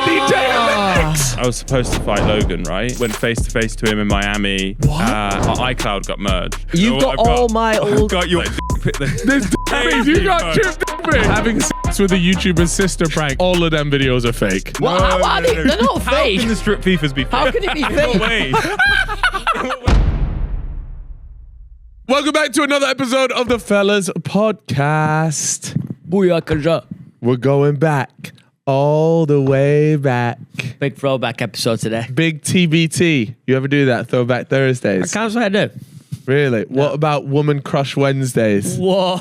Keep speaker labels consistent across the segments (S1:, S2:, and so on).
S1: bloody JMX!
S2: I was supposed to fight Logan, right? Went face to face to him in Miami. My iCloud got merged.
S3: You've got all my old...
S2: I've got your
S1: There's things you got chipped having sex with a YouTuber's sister prank. All of them videos are fake.
S3: Well, how are they? They're not
S2: How
S3: fake.
S2: can the strip Fifas be fake?
S3: How can it be fake?
S2: No way.
S1: Welcome back to another episode of the Fellas Podcast.
S3: Booyakasha.
S1: We're going back. All the way back.
S3: Big throwback episode today.
S1: Big TBT. You ever do that? Throwback Thursdays?
S3: I can't say I do.
S1: Really? No. What about Woman Crush Wednesdays?
S3: Whoa.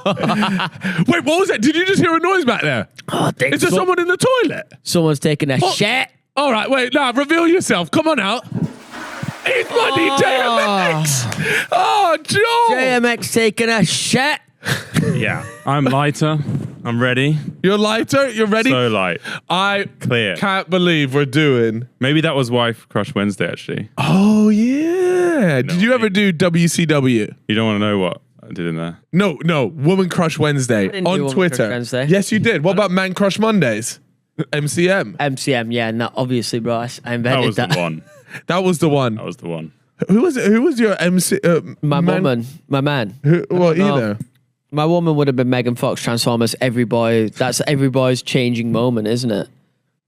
S1: Wait, what was that? Did you just hear a noise back there?
S3: Oh,
S1: is there someone in the toilet?
S3: Someone's taking a shit.
S1: All right, wait. Nah, reveal yourself. Come on out. It's bloody JMX. Oh, Joe.
S3: JMX taking a shit.
S2: Yeah, I'm lighter. I'm ready.
S1: You're lighter? You're ready?
S2: So light.
S1: I
S2: Clear.
S1: can't believe we're doing...
S2: Maybe that was Wife Crush Wednesday, actually.
S1: Oh, yeah. Did you ever do WCW?
S2: You don't want to know what I did in there?
S1: No. Woman Crush Wednesday on Twitter.
S3: Wednesday.
S1: Yes, you did. What about Man Crush Mondays? MCM.
S3: MCM, yeah. No, obviously, bro. I invented that.
S2: That was the one.
S1: That was the one.
S2: That was the one.
S1: Who was it? Who was your MC?
S3: My woman. My man.
S1: Either.
S3: My woman would have been Megan Fox, Transformers, every boy. That's every boy's changing moment, isn't it?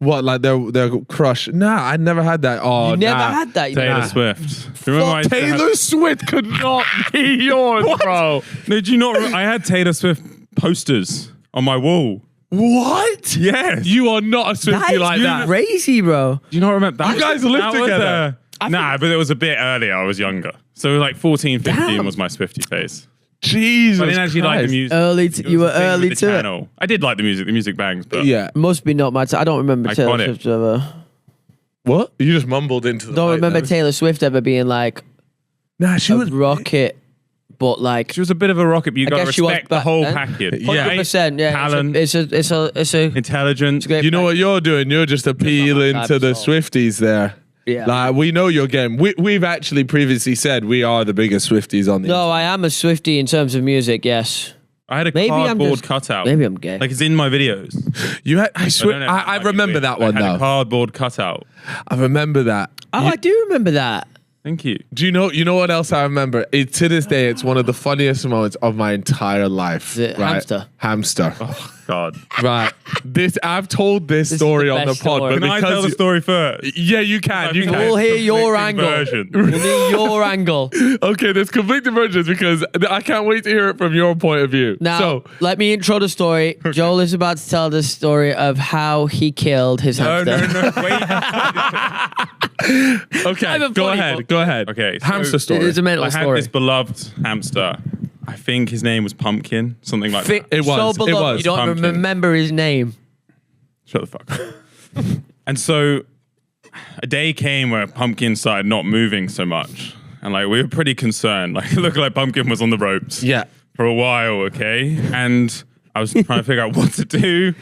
S1: What, like their crush? Nah, I never had that. Oh,
S3: You never had that.
S2: Taylor Swift. Remember I
S1: Taylor Swift could not be yours, bro.
S2: No, did you not? I had Taylor Swift posters on my wall.
S1: What?
S2: Yes.
S1: You are not a Swiftie like that.
S3: Crazy, bro.
S2: Do you not remember that?
S1: You guys lived together.
S2: Nah, but it was a bit earlier. I was younger. So like 14, 15 was my Swiftie phase.
S1: Jesus
S2: I didn't actually like the music.
S3: You were early to it.
S2: I did like the music. The music bangs, but
S1: yeah.
S3: Must be not my I don't remember Taylor
S2: Iconic.
S3: Swift ever.
S1: What? You just mumbled into the
S3: Don't
S1: mic
S3: remember
S1: there.
S3: Taylor Swift ever being like
S1: Nah, she
S3: a
S1: was
S3: rocket, but like
S2: she was a bit of a rocket. But you got to
S3: guess she was
S2: respect the
S3: back
S2: whole
S3: then.
S2: package.
S3: 100%. Yeah,
S2: Talent,
S3: it's a
S2: intelligence.
S3: great
S1: You know what you're doing? You're just appealing
S3: type
S1: to the
S3: of song.
S1: Swifties there.
S3: Yeah.
S1: Like, we know your game. We've actually previously said we are the biggest Swifties on the
S3: No, I am a Swiftie in terms of music. Yes.
S2: I had a
S3: Maybe I'm
S2: cardboard
S3: just-
S2: cutout.
S3: Maybe I'm gay.
S2: Like it's in my videos.
S1: You had, I
S2: don't
S1: swear,
S2: know
S1: I
S2: if you
S1: remember
S2: did.
S1: that one
S2: I had
S1: though.
S2: a cardboard cutout.
S1: I remember that.
S3: Oh, I do remember that.
S2: Thank you.
S1: Do you know what else I remember? To this day, it's one of the funniest moments of my entire life.
S3: Is it hamster?
S1: Hamster.
S2: Oh God.
S1: Right. I've told this
S3: is
S1: story
S3: the
S1: on the
S3: best
S1: pod,
S3: story.
S1: but
S2: Can I tell the
S1: because
S2: story first?
S1: yeah, you can. You
S3: We'll
S1: can.
S3: hear your angle.
S2: Version.
S3: We'll hear your angle.
S1: Okay, there's complete divergence because I can't wait to hear it from your point of view.
S3: Now,
S1: So,
S3: let me intro the story. Joel is about to tell the story of how he killed his
S2: No,
S3: hamster.
S2: wait.
S1: okay,
S3: Not even
S1: go
S3: funny,
S1: ahead.
S3: but-
S1: Go ahead.
S2: Okay, so
S1: Hamster story.
S3: It's a mental
S2: I had
S3: story.
S2: this beloved hamster. I think his name was Pumpkin, something like that.
S1: It was.
S3: So
S1: It
S3: beloved,
S1: was.
S3: you don't
S2: Pumpkin.
S3: remember his name.
S2: Shut the fuck up. And so a day came where Pumpkin started not moving so much. And like we were pretty concerned. Like it looked like Pumpkin was on the ropes.
S1: Yeah.
S2: For a while, okay? And I was trying to figure out what to do.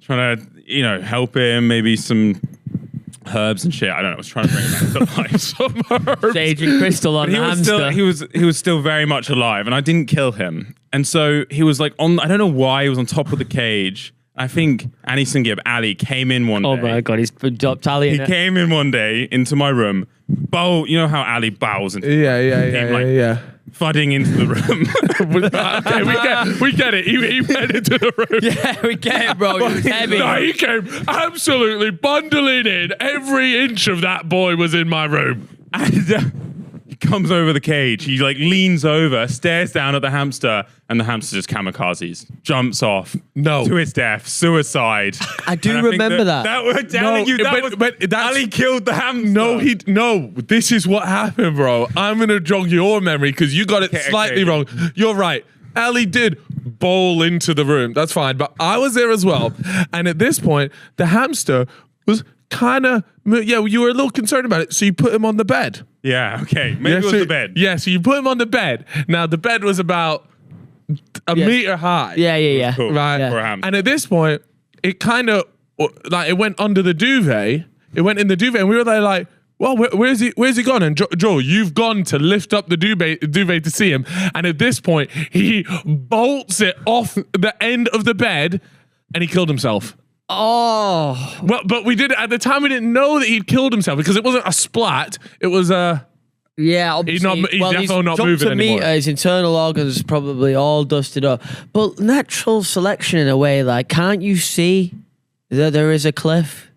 S2: Trying to, help him, maybe some herbs and shit. I don't know. I was trying to bring him back to life. Some herbs.
S3: Sage and Crystal on
S2: But
S3: the hamster.
S2: he was still very much alive, and I didn't kill him. And so he was like on. I don't know why he was on top of the cage. I think Annie Singib, Ali, came in one day.
S3: Oh my god, he's dropped Ali
S2: He
S3: in it.
S2: came in one day into my room. You know how Ali bows into
S1: Yeah.
S2: fudding into the room.
S1: Okay, we get it. He went into the room.
S3: Yeah, we get it, bro. It was heavy.
S1: No, he came absolutely bundling in. Every inch of that boy was in my room.
S2: And he comes over the cage. He like leans over, stares down at the hamster, and the hamster just kamikazes, jumps off.
S1: No.
S2: To his death, suicide.
S3: I do
S2: And think
S3: remember that.
S2: we're telling you
S1: but that's-
S2: Ali killed the hamster.
S1: No, this is what happened, bro. I'm gonna jog your memory because you got it slightly wrong. You're right. Ali did bowl into the room. That's fine. But I was there as well. And at this point, the hamster was kind of, you were a little concerned about it. So you put him on the bed.
S2: Yeah, okay. Maybe it was the bed.
S1: Yeah, so you put him on the bed. Now, the bed was about a meter high.
S3: Yeah.
S2: Cool.
S1: Right.
S3: Yeah.
S2: For a hamster.
S1: And at this point, it kind of, like, it went under the duvet. It went in the duvet. And we were there like, well, where's he gone? And Joel, you've gone to lift up the duvet to see him. And at this point, he bolts it off the end of the bed and he killed himself.
S3: Oh.
S1: Well, but we did at the time. We didn't know that he'd killed himself because it wasn't a splat. It was a.
S3: Yeah, obviously.
S1: He's definitely not
S3: jumped
S1: moving
S3: a meter,
S1: anymore.
S3: his internal organs probably all dusted up. But natural selection in a way, like, can't you see that there is a cliff?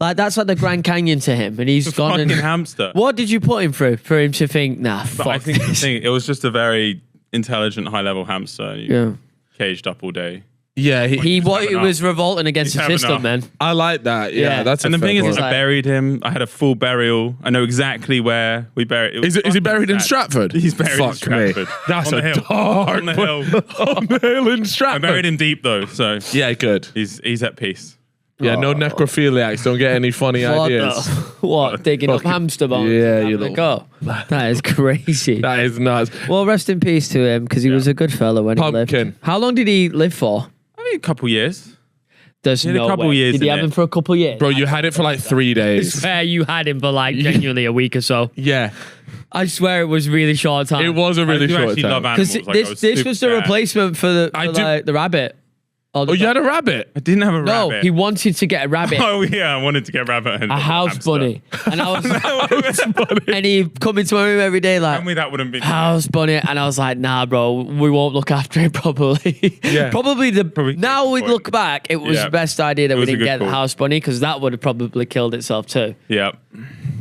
S3: Like, that's like the Grand Canyon to him, and he's gone
S2: Fucking
S3: and...
S2: hamster.
S3: What did you put him through for him to think, nah,
S2: But
S3: fuck
S2: I think
S3: this?
S2: it was just a very intelligent, high-level hamster.
S3: Yeah.
S2: Caged up all day.
S1: Yeah,
S3: He
S2: having
S3: was revolting against
S2: He's
S3: the
S2: having
S3: system,
S2: enough.
S3: man.
S1: I like that. Yeah,
S3: Yeah.
S1: that's.
S2: And
S1: a
S2: the thing
S1: fair
S2: is,
S1: point.
S2: I buried him. I had a full burial. I know exactly where we buried.
S1: Is he buried in Stratford?
S2: He's buried in
S1: Fuck
S2: Stratford.
S1: Me. That's
S2: on
S1: a
S2: the hill.
S1: dark
S2: On the hill.
S1: on the hill in
S2: I
S1: Stratford.
S2: buried him deep though, so
S1: Yeah, good.
S2: he's at peace.
S1: Yeah, no necrophiliacs. Don't get any funny
S3: What,
S1: ideas.
S3: what? Digging up hamster bones?
S1: Yeah,
S3: and
S1: you
S3: having a
S1: little-
S3: go. That is crazy.
S1: That is nuts.
S3: Well, rest in peace to him because he was a good fella when he
S1: Pumpkin.
S3: lived. How long did he live for?
S2: I mean, a couple years.
S3: There's
S2: He had a
S3: no
S2: couple
S3: way.
S2: years
S3: Did he
S2: in
S3: have
S2: it.
S3: him for a couple years?
S1: Bro, you had it for like 3
S3: I
S1: days.
S3: swear you had him for like genuinely a week or so.
S1: Yeah,
S3: I swear it was really short time.
S1: it was a really
S2: I do
S1: short
S2: actually
S1: time.
S2: love animals.
S3: Because
S2: Like, I
S3: this
S2: super
S3: was the
S2: fan.
S3: replacement for the rabbit.
S1: Oh, you had a rabbit?
S2: I didn't have a
S3: No,
S2: rabbit.
S3: he wanted to get a rabbit.
S2: Oh yeah, I wanted to get a rabbit and
S3: A house
S2: hamster.
S3: bunny. And I was and he'd come into my room every day like,
S2: Tell me that wouldn't be.
S3: house bunny, and I was like, nah, bro, we won't look after it properly.
S1: Yeah.
S3: Probably now we
S2: good
S3: look
S2: point.
S3: back, it was
S2: Yeah.
S3: the best idea that
S2: It
S3: we
S2: was a
S3: didn't
S2: good
S3: get the
S2: call.
S3: house bunny because that would have probably killed itself too.
S2: Yeah.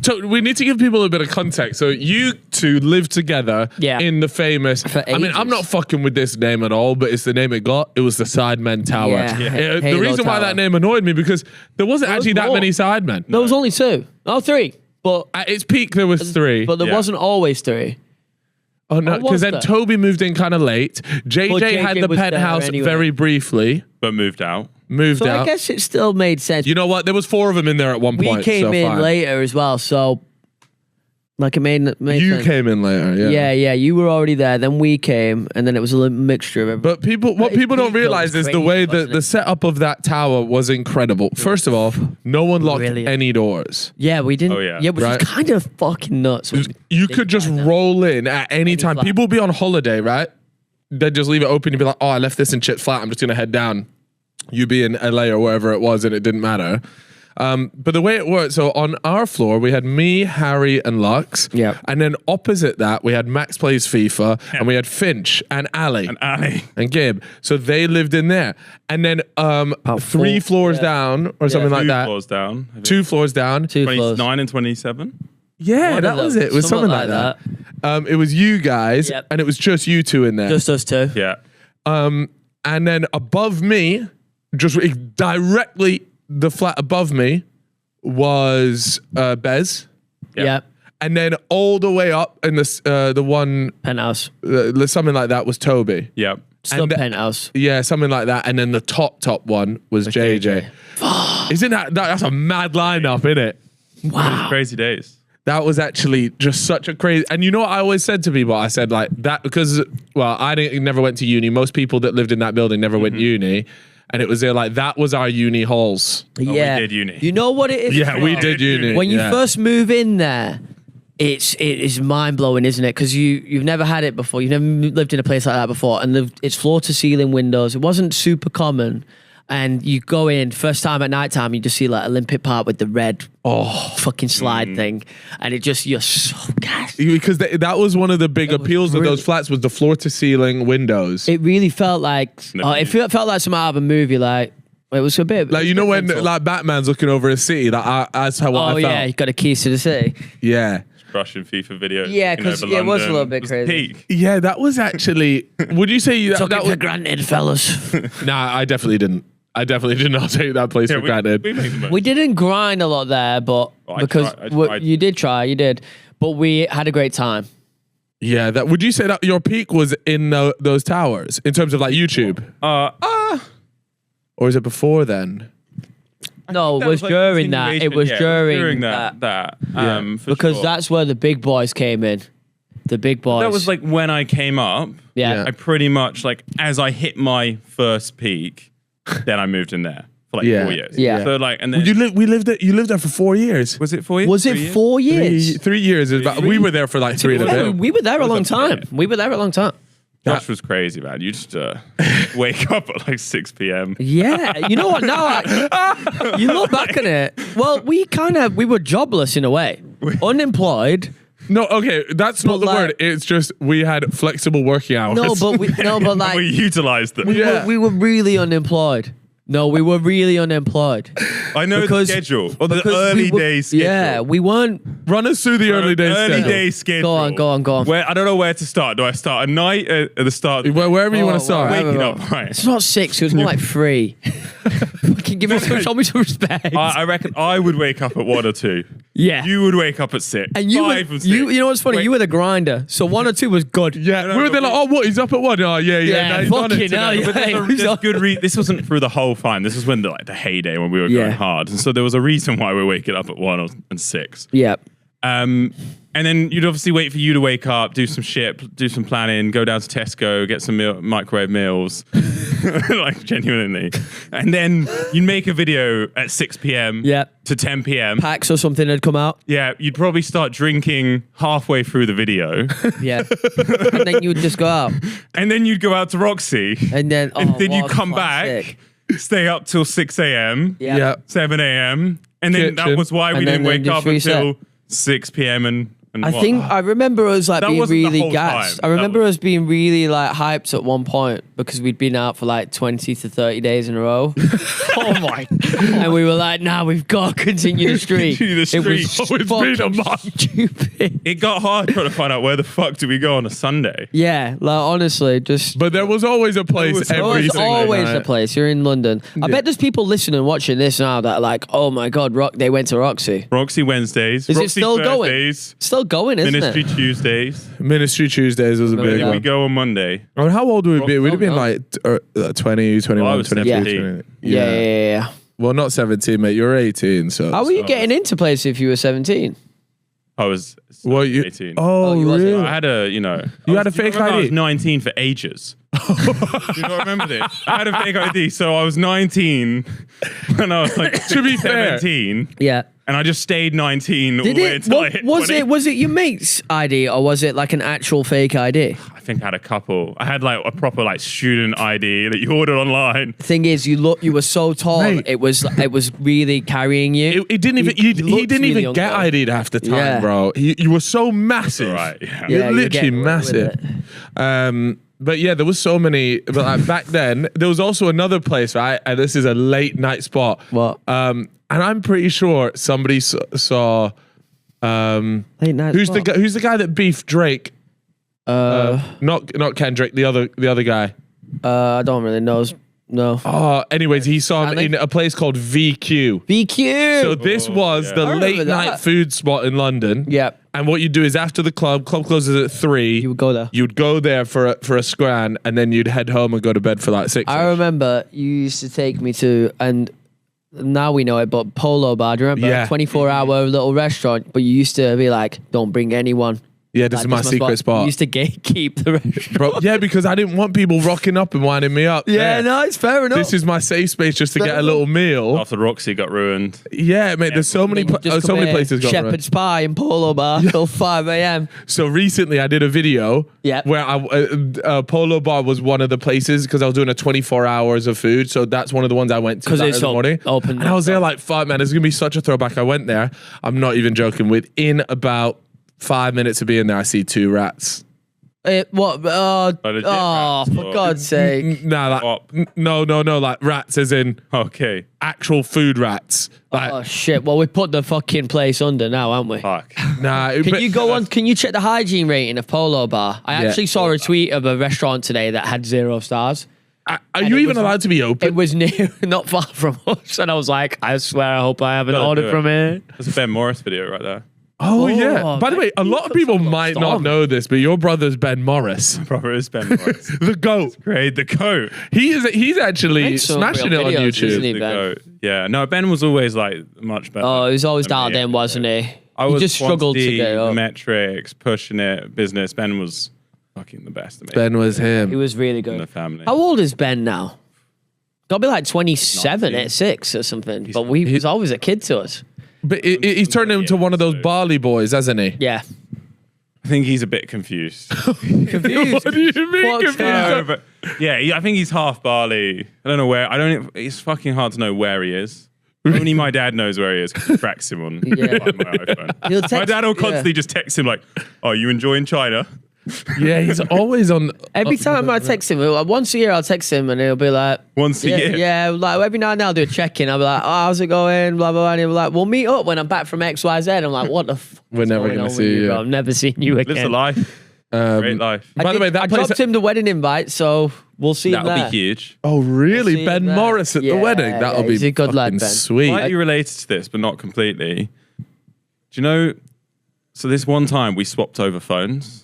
S1: So we need to give people a bit of context. So you two lived together
S3: Yeah.
S1: in the famous.
S3: For
S1: I mean, I'm
S3: ages.
S1: not fucking with this name at all, but it's the name it got. It was the Sidemen Tower.
S3: Yeah.
S1: The
S3: Halo
S1: reason why
S3: Tower.
S1: that name annoyed me because there wasn't
S3: There was
S1: actually that
S3: more.
S1: many Sidemen.
S3: There was only two. Oh, three. But
S1: At its peak, there was 3.
S3: there
S2: Yeah.
S3: wasn't always three.
S1: Oh no,
S3: was
S1: because then
S3: there?
S1: Toby moved in kind of late. JJ
S3: JJ
S1: had the
S3: was there
S1: penthouse
S3: anyway.
S1: very briefly.
S2: But moved out.
S1: Moved
S3: So
S1: out.
S3: I guess it still made sense.
S1: You know what? There was 4 of them in there at one
S3: We
S1: point.
S3: came
S1: so
S3: in
S1: fine.
S3: later as well, so like it made
S1: You
S3: sense.
S1: came in later,
S3: Yeah, you were already there. Then we came, and then it was a little mixture of everything.
S1: But what
S3: His
S1: people don't
S3: peak, though,
S1: realize
S3: was
S1: is the
S3: crazy,
S1: way
S3: wasn't
S1: the
S3: it?
S1: setup of that tower was incredible. First of all, no one locked
S3: Brilliant.
S1: any doors.
S3: Yeah, we didn't.
S2: Oh, yeah.
S3: Yeah, which
S1: Right.
S3: is kind of fucking nuts. when
S1: You
S3: think
S1: could just
S3: about that.
S1: roll in at any time.
S3: flat.
S1: People would be on holiday, right? They'd just leave it open. You'd be like, oh, I left this in Chip's flat. I'm just going to head down. You'd be in LA or wherever it was, and it didn't matter. But the way it worked, so on our floor, we had me, Harry, and Lux.
S3: Yeah.
S1: And then opposite that, we had Max Plays FIFA, and we had Finch and Ali.
S2: And Ali.
S1: And Gabe. So they lived in there. And then 3
S3: 4,
S1: floors down or something like
S2: 2
S1: that.
S2: floors down.
S1: 2 floors down.
S3: 2 floors.
S2: 29 and 27.
S1: Yeah,
S3: One
S1: that
S3: of them.
S1: was it. It was something like that. It was you guys,
S3: Yep.
S1: and it was just you two in there.
S3: Just us two.
S2: Yeah.
S1: And then above me, just directly the flat above me was Bez.
S3: Yeah.
S1: And then all the way up in the one,
S3: Penthouse.
S1: something like that was Toby.
S2: Yeah.
S3: Still
S1: And-
S3: penthouse.
S1: Yeah, something like that. And then the top one was JJ. Isn't that's a mad lineup, isn't it?
S3: Wow.
S2: Crazy days.
S1: That was actually just such a crazy. And you know what I always said to people? I said like that because, well, never went to uni. Most people that lived in that building never went to uni. And it was there like, that was our uni halls.
S3: Yeah.
S2: we did uni.
S3: You know what it is?
S1: Yeah, we did uni.
S3: When you
S1: yeah.
S3: first move in there, it is mind blowing, isn't it? Because you've never had it before. You've never lived in a place like that before, and it's floor to ceiling windows. It wasn't super common, and you go in first time at night time, you just see like Olympic Park with the red fucking slide thing, and you're so gassed.
S1: Because that was one of the big
S3: was
S1: appeals of those flats was the floor to ceiling windows.
S3: It really felt like felt like something out of a movie. Like it was a bit
S1: Like, you know when
S3: mental.
S1: like Batman's looking over a city, like that's how I felt.
S3: yeah, you got the keys to the city.
S1: Yeah.
S2: Russian FIFA videos.
S3: Yeah,
S2: taking
S3: 'cause
S2: over
S3: it was a
S2: London.
S3: little bit
S2: It was
S3: crazy.
S2: peak.
S1: Yeah, that was actually. Would you say that,
S3: Took
S1: that
S3: it
S1: was?
S3: for granted, fellas.
S1: Nah, I definitely didn't. I definitely did not take that place for granted.
S2: We made the most.
S3: We didn't grind a lot there, but
S2: I
S3: because
S2: tried- I tried.
S3: you did try, you did, but we had a great time.
S1: Yeah, that. Would you say that your peak was in those towers in terms of like YouTube, or is it before then?
S3: No, it
S2: That
S3: was
S2: like
S3: during that. It was
S2: continuation.
S3: during
S2: that. For
S3: because
S2: sure.
S3: that's where the big boys came in. The big boys.
S2: That was like when I came up.
S3: yeah.
S2: I pretty much like as I hit my first peak, then I moved in there for like
S1: Yeah.
S2: 4 years.
S3: Yeah.
S2: So like, and then
S1: You lived there. You lived there for 4 years.
S2: was it 4 years?
S3: Was it
S2: 3 years?
S3: 4 years?
S1: 3 years. We were there for like 3 and a bit.
S3: We were there a long time. We were there a long time.
S2: Josh was crazy, man. You just wake up at like 6 p.m.
S3: Yeah, you know what? Now you look back on it. Well, we were jobless in a way, unemployed.
S1: No, okay, that's not the
S3: like-
S1: word. It's just we had flexible working hours.
S3: But like
S2: We utilized them.
S3: we were really unemployed. No, we were really unemployed.
S2: I know the schedule. Or the
S3: because
S2: early days schedule.
S3: Yeah, we weren't.
S1: Run us through the early days.
S2: Early
S1: schedule.
S2: day schedule.
S3: Go on.
S2: Where I don't know where to start. Do I start at night at the start?
S1: Wherever you want to start.
S2: Waking up, right?
S3: It's not 6. It was more like 3. Fucking show me some respect.
S2: I reckon I would wake up at 1 or 2.
S3: Yeah.
S2: You would wake up at 6.
S3: And you
S2: 5 and 6.
S3: you know what's funny? You were the grinder. So 1 or 2 was good.
S1: Yeah, we were there like, oh, what? He's up at 1? Oh, yeah.
S3: Yeah,
S1: no, he's on it
S3: fucking
S1: today.
S3: hell, yeah.
S2: There's good this wasn't through the whole time. This was when the heyday when we were going hard, and so there was a reason why we were waking up at 1 and 6.
S3: Yeah.
S2: And then you'd obviously wait for you to wake up, do some shit, do some planning, go down to Tesco, get some microwave meals, like genuinely, and then you'd make a video at 6 p.m. to 10 p.m.
S3: Packs or something had come out.
S2: Yeah, you'd probably start drinking halfway through the video.
S3: Yeah. And then you would just go out.
S2: And then you'd go out to Roxy.
S3: And then
S2: you come back, stay up till 6 a.m.,
S3: Yeah.
S2: 7 a.m. And then that
S1: Kitchen.
S2: was why we
S3: And
S2: didn't
S3: then
S2: wake
S3: just
S2: up
S3: reset.
S2: until 6 p.m. and
S3: I think I remember us like
S2: That
S3: being
S2: wasn't the
S3: really
S2: whole
S3: gassed.
S2: time.
S3: I
S2: That
S3: remember
S2: was-
S3: us being really like hyped at one point because we'd been out for like 20 to 30 days in a row.
S2: oh my
S3: And we were like, nah, we've got to continue the streak.
S2: Continue the
S3: It was
S2: streak.
S1: Oh, it's been a
S3: fucking
S1: month.
S3: stupid.
S2: It got hard trying to find out where the fuck do we go on a Sunday.
S3: Yeah, like honestly, just.
S1: But there was always a place
S2: was
S1: every
S3: There's
S1: single
S3: always
S1: night.
S3: a place. You're in London. I bet there's people listening and watching this now that are like, oh my God, they went to Roxy.
S2: Roxy Wednesdays.
S3: Is it
S2: Roxy
S3: still going?
S2: Thursdays,
S3: Still going, isn't
S2: Ministry
S3: it?
S2: Tuesdays.
S1: Ministry Tuesdays was a
S3: Remember
S1: big
S3: that?
S2: We
S1: one.
S2: go on Monday.
S1: I mean, how old would we be? We'd have been
S3: no.
S1: like 20, 21,
S2: Well, I was
S1: 22,
S2: 17.
S1: 20.
S3: Yeah.
S1: Well, not 17, mate. You're 18, so.
S3: How were you getting into places if you were 17?
S2: I was
S1: Well, you.
S2: 18.
S1: Oh,
S3: you was
S1: really?
S2: I had a,
S1: You
S2: I
S1: had a
S2: do you
S1: fake
S2: remember I was
S1: ID?
S2: 19 for ages. Do you not remember this? I had a fake ID, so I was 19 when I was like
S1: To be fair.
S2: 17,
S3: Yeah.
S2: and I just stayed 19 all
S3: Did
S2: the way
S3: it?
S2: until I hit
S3: Was
S2: 20.
S3: it your mate's ID or was it like an actual fake ID?
S2: I think I had a couple. I had like a proper like student ID that you ordered online.
S3: Thing is, you were so tall.
S1: Mate.
S3: It was really carrying you.
S1: It didn't even. He
S3: looked
S1: didn't
S3: really
S1: even get
S3: young,
S1: ID'd half the time,
S3: Yeah.
S1: bro. You were so massive.
S2: Right, yeah.
S1: You're
S3: you're
S1: literally
S3: getting away with
S1: massive. But yeah, there was so many. But like back then, there was also another place, right? And this is a late night spot.
S3: What?
S1: And I'm pretty sure somebody saw.
S3: Late night
S1: Who's
S3: spot.
S1: the guy? Who's the guy that beefed Drake? Not Kendrick. The other guy.
S3: I don't really know. No.
S1: Oh, anyways, he saw him
S3: Stanley?
S1: in a place called VQ.
S3: BQ.
S1: So this was
S2: yeah.
S1: the
S3: I remember
S1: late night
S3: that.
S1: food spot in London.
S3: Yep.
S1: And what you do is after the club closes at 3.
S3: You would go there.
S1: You'd go there for a scran, and then you'd head home and go to bed for like 6.
S3: I remember you used to take me to, and now we know it, but Polo Bar. Do you remember?
S1: Yeah.
S3: 24-hour little restaurant. But you used to be like, don't bring anyone.
S1: Yeah, this is my secret spot.
S3: You used to gatekeep the restaurant.
S1: Bro, yeah, because I didn't want people rocking up and winding me up.
S3: Yeah,
S1: there.
S3: no, it's fair enough.
S1: This is my safe space just to get a little meal.
S2: After Roxy got ruined.
S1: Yeah, mate. There's so many,
S3: Just
S1: so
S3: come
S1: many
S3: here,
S1: places got ruined.
S3: Shepherd's Pie and Polo Bar till 5 a.m.
S1: So recently, I did a video
S3: Yeah.
S1: where Polo Bar was one of the places because I was doing a 24 hours of food. So that's one of the ones I went to
S3: 'Cause
S1: that
S3: it's
S1: in the morning.
S3: open
S1: and I was there like, fuck, man, it's gonna be such a throwback. I went there. I'm not even joking. Within about 5 minutes of being there, I see 2 rats.
S3: What?
S2: legit rats,
S3: For
S2: or-
S3: God's sake.
S1: Nah, like,
S2: Op.
S1: no, like rats as in
S2: Okay.
S1: actual food rats. Like,
S3: Oh shit! Well, we put the fucking place under now, haven't we?
S2: Fuck.
S1: nah.
S3: Can you go on? Can you check the hygiene rating of Polo Bar? I
S1: Yeah.
S3: actually saw a tweet of a restaurant today that had 0 stars.
S1: Are
S3: And
S1: you
S3: it
S1: even
S3: was-
S1: allowed to be open?
S3: It was near, not far from us, and I was like, I swear, I hope I haven't
S2: Gotta
S3: ordered
S2: do it.
S3: from here.
S2: There's a Ben Morris video right there.
S1: Oh, yeah. By the way, a
S3: you
S1: lot of
S3: put
S1: people
S3: some
S1: might
S3: on
S1: not
S3: Storm.
S1: know this, but your brother's Ben Morris,
S2: Proper is Ben Morris.
S1: the goat.
S2: Great, the coat.
S1: He's actually
S3: Makes some
S1: smashing it
S3: real
S1: on
S3: videos,
S1: YouTube.
S3: isn't he?
S2: The
S3: Ben.
S2: goat. Yeah, no, Ben was always like much better.
S3: Oh, he was always
S2: than me.
S3: dialed in, wasn't he?
S2: I
S3: He
S2: was
S3: just struggled to
S2: quantity,
S3: get it up.
S2: metrics, pushing it, business. Ben was fucking the best of me.
S1: Ben was
S3: He
S1: him.
S3: was really
S2: in the
S3: good.
S2: family.
S3: How old is Ben now? Gotta be like 27
S2: 19.
S3: at 6 or something. But he was always a kid to us.
S1: But he's turned into one of those Bali boys, hasn't he?
S3: Yeah.
S2: I think he's a bit confused.
S3: Confused.
S1: What do you mean
S3: What's
S1: confused?
S2: No, but I think he's half Bali. I don't know where. It's fucking hard to know where he is. Only my dad knows where he is because he tracks him on my iPhone.
S3: He'll text-
S2: My dad will constantly just text him like, "Oh, you enjoying China?"
S1: Yeah, he's always on.
S3: Every time I text him, like, once a year I'll text him and he'll be like,
S2: Once a year.
S3: Yeah, like every now and then I'll do a check-in. I'll be like, oh, how's it going? Blah, blah, blah. And he'll be like, we'll meet up when I'm back from XYZ. I'm like, what the f***?
S1: We're never
S3: going
S1: gonna
S3: on
S1: see
S3: with
S1: you.
S3: bro? I've never seen you again.
S2: Lives a life. Great life.
S1: By the way, that
S3: I
S1: place.
S3: dropped him the wedding invite, so we'll see him
S2: That'll
S3: there.
S2: be huge.
S1: Oh,
S3: We'll
S1: really?
S3: see
S1: Ben
S3: him there.
S1: Morris at the
S3: Yeah,
S1: wedding? That'll
S3: yeah,
S1: be
S3: he's a good lad,
S1: fucking
S3: Ben.
S1: sweet.
S2: Slightly related to this, but not completely. Do you know? So this one time we swapped over phones.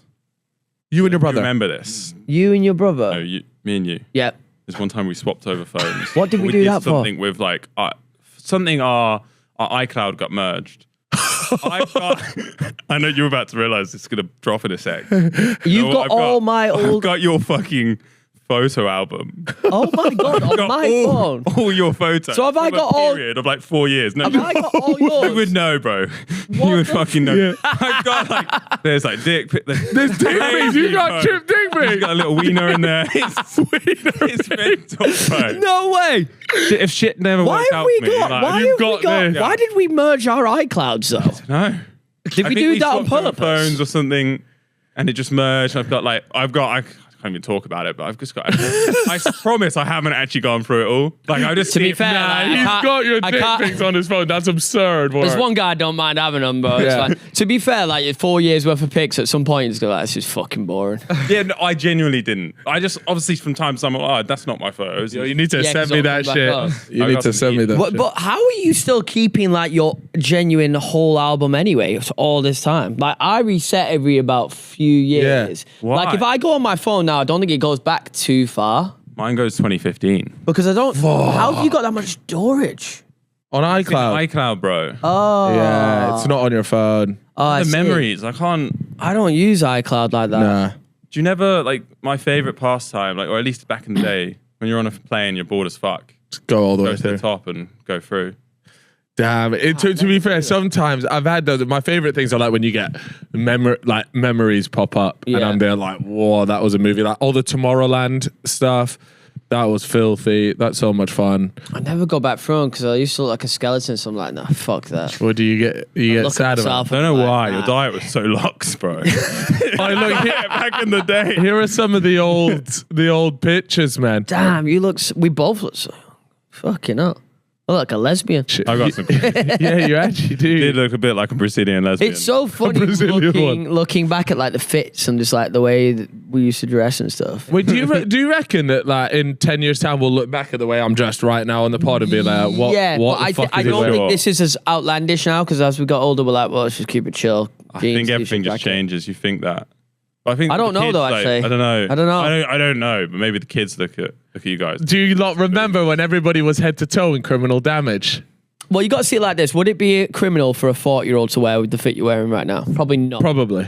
S1: You and your
S2: Do you
S1: brother.
S2: remember this?
S3: You and your brother?
S2: No, me and you.
S3: Yep.
S2: This one time we swapped over phones.
S3: What did we do that for?
S2: Something with like something our iCloud got merged. I know you're about to realize it's gonna drop in a sec.
S3: You've got all my
S2: I've
S3: old...
S2: got your fucking photo album.
S3: Oh my God, on
S2: Got
S3: my phone.
S2: all your photos.
S3: So have I
S2: from a
S3: got all-
S2: period of like 4 years? No,
S3: Have I got all yours?
S2: you would know, bro.
S3: What
S2: You would
S3: the-
S2: fucking know.
S1: Yeah.
S2: I've got like there's like dick.
S1: There's dick pics. You got chip dick
S2: He's
S1: pics.
S2: got a little wiener in there. It's mental, bro.
S3: No way.
S2: If shit never
S3: Why
S2: worked
S3: have
S2: out
S3: we
S2: for me,
S3: got...
S2: like,
S3: Why
S1: you've
S3: have we
S1: got
S3: got...
S1: this.
S3: Why did we merge our iClouds though?
S2: no.
S3: Did
S2: I
S3: we
S2: think
S3: do that on
S2: swapped over
S3: purpose?
S2: Phones or something, and it just merged. I can't even talk about it, but I've just got. I promise I haven't actually gone through it all. Like I just
S3: To be
S2: see-
S3: fair,
S1: Nah,
S3: like,
S1: he's
S3: I
S1: got your
S3: I
S1: dick
S3: can't-
S1: pics on his phone. That's absurd.
S3: There's
S1: Warren.
S3: one guy I don't mind having them, but it's
S1: Yeah.
S3: like, to be fair, like 4 years worth of pics at some point, it's like, this is fucking boring.
S2: Yeah, no, I genuinely didn't. I just obviously from time to time, I'm like, oh, that's not my photos.
S1: Yo, you need to
S3: Yeah,
S1: send
S3: 'cause
S1: me
S3: I'll
S1: that
S3: come back
S1: shit.
S3: up.
S1: You
S2: I
S1: need
S2: got
S1: to
S2: some
S1: send me that.
S3: But how are you still keeping like your genuine whole album anyway for all this time? Like I reset every about few years.
S2: Why?
S3: Like if I go on my phone now, I don't think it goes back too far
S2: Mine goes 2015.
S3: because I don't. How have you got that much storage?
S1: On iCloud.
S2: iCloud, bro.
S3: Oh,
S1: Yeah, it's not on your phone.
S3: Oh, I
S2: The
S3: see.
S2: memories. I can't.
S3: I don't use iCloud like that.
S1: Nah.
S2: Do you never like my favorite pastime, like or at least back in the day when you're on a plane, you're bored as fuck.
S1: Just go all the
S2: Go
S1: way
S2: to the
S1: through.
S2: top and go through.
S1: Damn. To be fair, sometimes I've had those. My favorite things are like when you get memories pop up, and
S3: Yeah.
S1: I'm there like, whoa, that was a movie. Like all the Tomorrowland stuff. That was filthy. That's so much fun.
S3: I never go back through because I used to look like a skeleton, so I'm like, nah, fuck that.
S1: What do you get? You get
S3: Look at
S1: sad about?
S3: myself,
S2: I don't know
S3: I'm like,
S2: why
S3: nah.
S2: your diet was so lax, bro.
S1: I look here,
S2: Back in the day.
S1: here are some of the old pictures, man.
S3: Damn, you look. We both look so fucking up. I look like a lesbian.
S2: I got some.
S1: Yeah, you actually do.
S2: Did look a bit like a Brazilian lesbian.
S3: It's so funny
S1: Brazilian
S3: looking back at like the fits and just like the way that we used to dress and stuff.
S1: Wait, do you reckon that like in 10 years' time we'll look back at the way I'm dressed right now on the pod and be like, what?
S3: Yeah,
S1: what
S3: but
S1: the fuck
S3: I
S1: is he
S3: don't
S1: wearing?
S3: think this is as outlandish now because as we got older, we're like, well, let's just keep it chill.
S2: I
S3: Jeans,
S2: think everything
S3: t-shirt,
S2: just
S3: jacket.
S2: changes. You think that. But I think
S3: I don't
S2: the
S3: know
S2: kids,
S3: though,
S2: like,
S3: actually.
S2: I don't know.
S3: I don't know.
S2: I don't know. But maybe the kids look at you guys.
S1: Do you not remember when everybody was head to toe in Criminal Damage?
S3: Well, you got to see it like this. Would it be criminal for a 40-year-old to wear with the fit you're wearing right now? Probably not.
S1: Probably.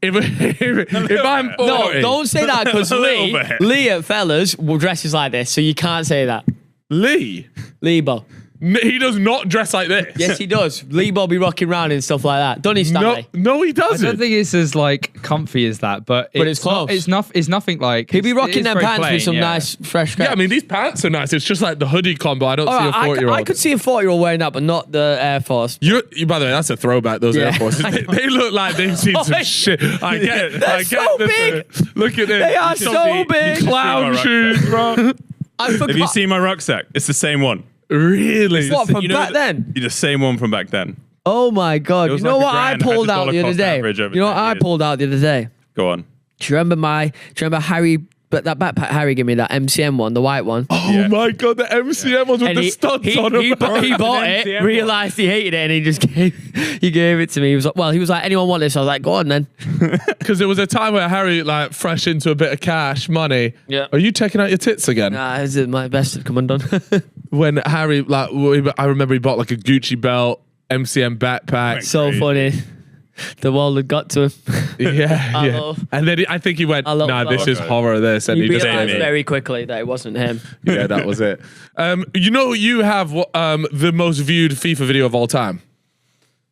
S1: If I'm 40,
S3: No, don't say that because
S2: A little bit.
S3: Lee at Fellas will dresses like this, so you can't say that.
S1: Lee,
S3: Lebo.
S1: he does not dress like this.
S3: Yes, he does. Lebo be rocking around and stuff like that. Don't he,
S1: No,
S3: Stanley?
S1: no, he
S4: I don't
S1: doesn't.
S4: think it's as like comfy as that, but
S3: it's
S4: not-
S3: close.
S4: It's nothing like
S3: He'd be
S4: it's- it
S3: rocking
S4: is
S3: them
S4: very
S3: pants
S4: plain,
S3: with some
S4: yeah.
S3: nice, fresh
S1: Yeah,
S3: crap.
S1: I mean these pants are nice. It's just like the hoodie combo. I don't see a
S3: Alright,
S1: 40-year-old.
S3: I could see a 40-year-old wearing that, but not the Air Force.
S1: You, by the way, that's a throwback. Those
S3: Yeah.
S1: Air Forces, they look like they've seen some
S3: Boy.
S1: shit. I get,
S3: They're
S1: I get
S3: so
S1: this.
S3: big.
S1: Look at this.
S3: They are
S1: You
S3: so
S1: see-
S3: big.
S1: Clown
S2: See my
S1: shoes, bro.
S3: I forgot.
S2: Have you seen my rucksack? It's the same one.
S1: Really?
S3: What, from
S2: You know
S3: back then?
S2: The same one from back then.
S3: Oh my God.
S2: It
S3: You
S2: was
S3: know
S2: like
S3: what
S2: a
S3: I
S2: grand,
S3: pulled
S2: had the
S3: out the
S2: dollar
S3: other
S2: cost
S3: day?
S2: average over
S3: You know what
S2: 10
S3: I
S2: years.
S3: pulled out the other day?
S2: Go on.
S3: Do you remember Harry, but that backpack Harry gave me, that MCM one, the white one?
S1: Oh
S2: Yeah.
S1: my god, the MCM ones with
S3: And
S1: the studs on
S3: he
S1: them.
S3: bought
S2: An
S3: it,
S2: MCM
S3: realised he hated it, and he just gave it to me. He was like, anyone want this? I was like, go on then.
S1: Because there was a time where Harry, like, fresh into a bit of cash money.
S3: Yeah.
S1: Are you checking out your tits again?
S3: Nah, this is my best have come undone.
S1: When Harry, like, I remember he bought like a Gucci belt, MCM backpack.
S3: So funny. The world had got to him.
S1: Yeah,
S3: I
S1: yeah.
S3: love-
S1: And then I think he went,
S3: I love
S1: nah, this
S3: that.
S1: is horror, this. And
S3: He
S1: he just
S3: realised
S2: it.
S3: very quickly that it wasn't him.
S1: yeah, that was it. You know, you have the most viewed FIFA video of all time.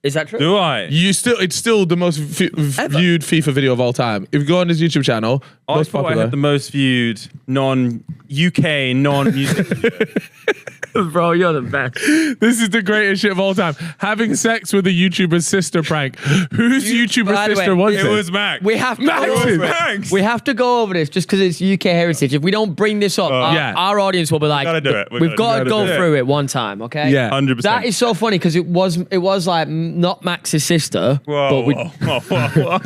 S3: Is that true?
S2: Do I?
S1: It's still the most viewed FIFA video of all time. If you go on his YouTube channel,
S2: I
S1: most
S2: thought
S1: popular.
S2: I had the most viewed non-UK, non-music video.
S3: Bro, you're the best.
S1: This is the greatest shit of all time. Having sex with a YouTuber's sister prank. Whose YouTuber
S3: by the
S1: sister
S3: way,
S1: was
S2: It
S1: it?
S2: was Mac.
S3: We have to
S1: Max
S3: go
S1: is-
S3: over it.
S2: Max.
S3: We have to go over this just because it's UK heritage. If we don't bring this up,
S1: Yeah.
S3: our audience will be like,
S2: gotta do it.
S3: we've got to
S2: gotta
S3: go
S2: do it.
S3: through it one time, okay?
S1: Yeah.
S2: 100%.
S3: That is so funny because it was like not Max's sister,
S2: Whoa,
S3: but we,
S2: whoa.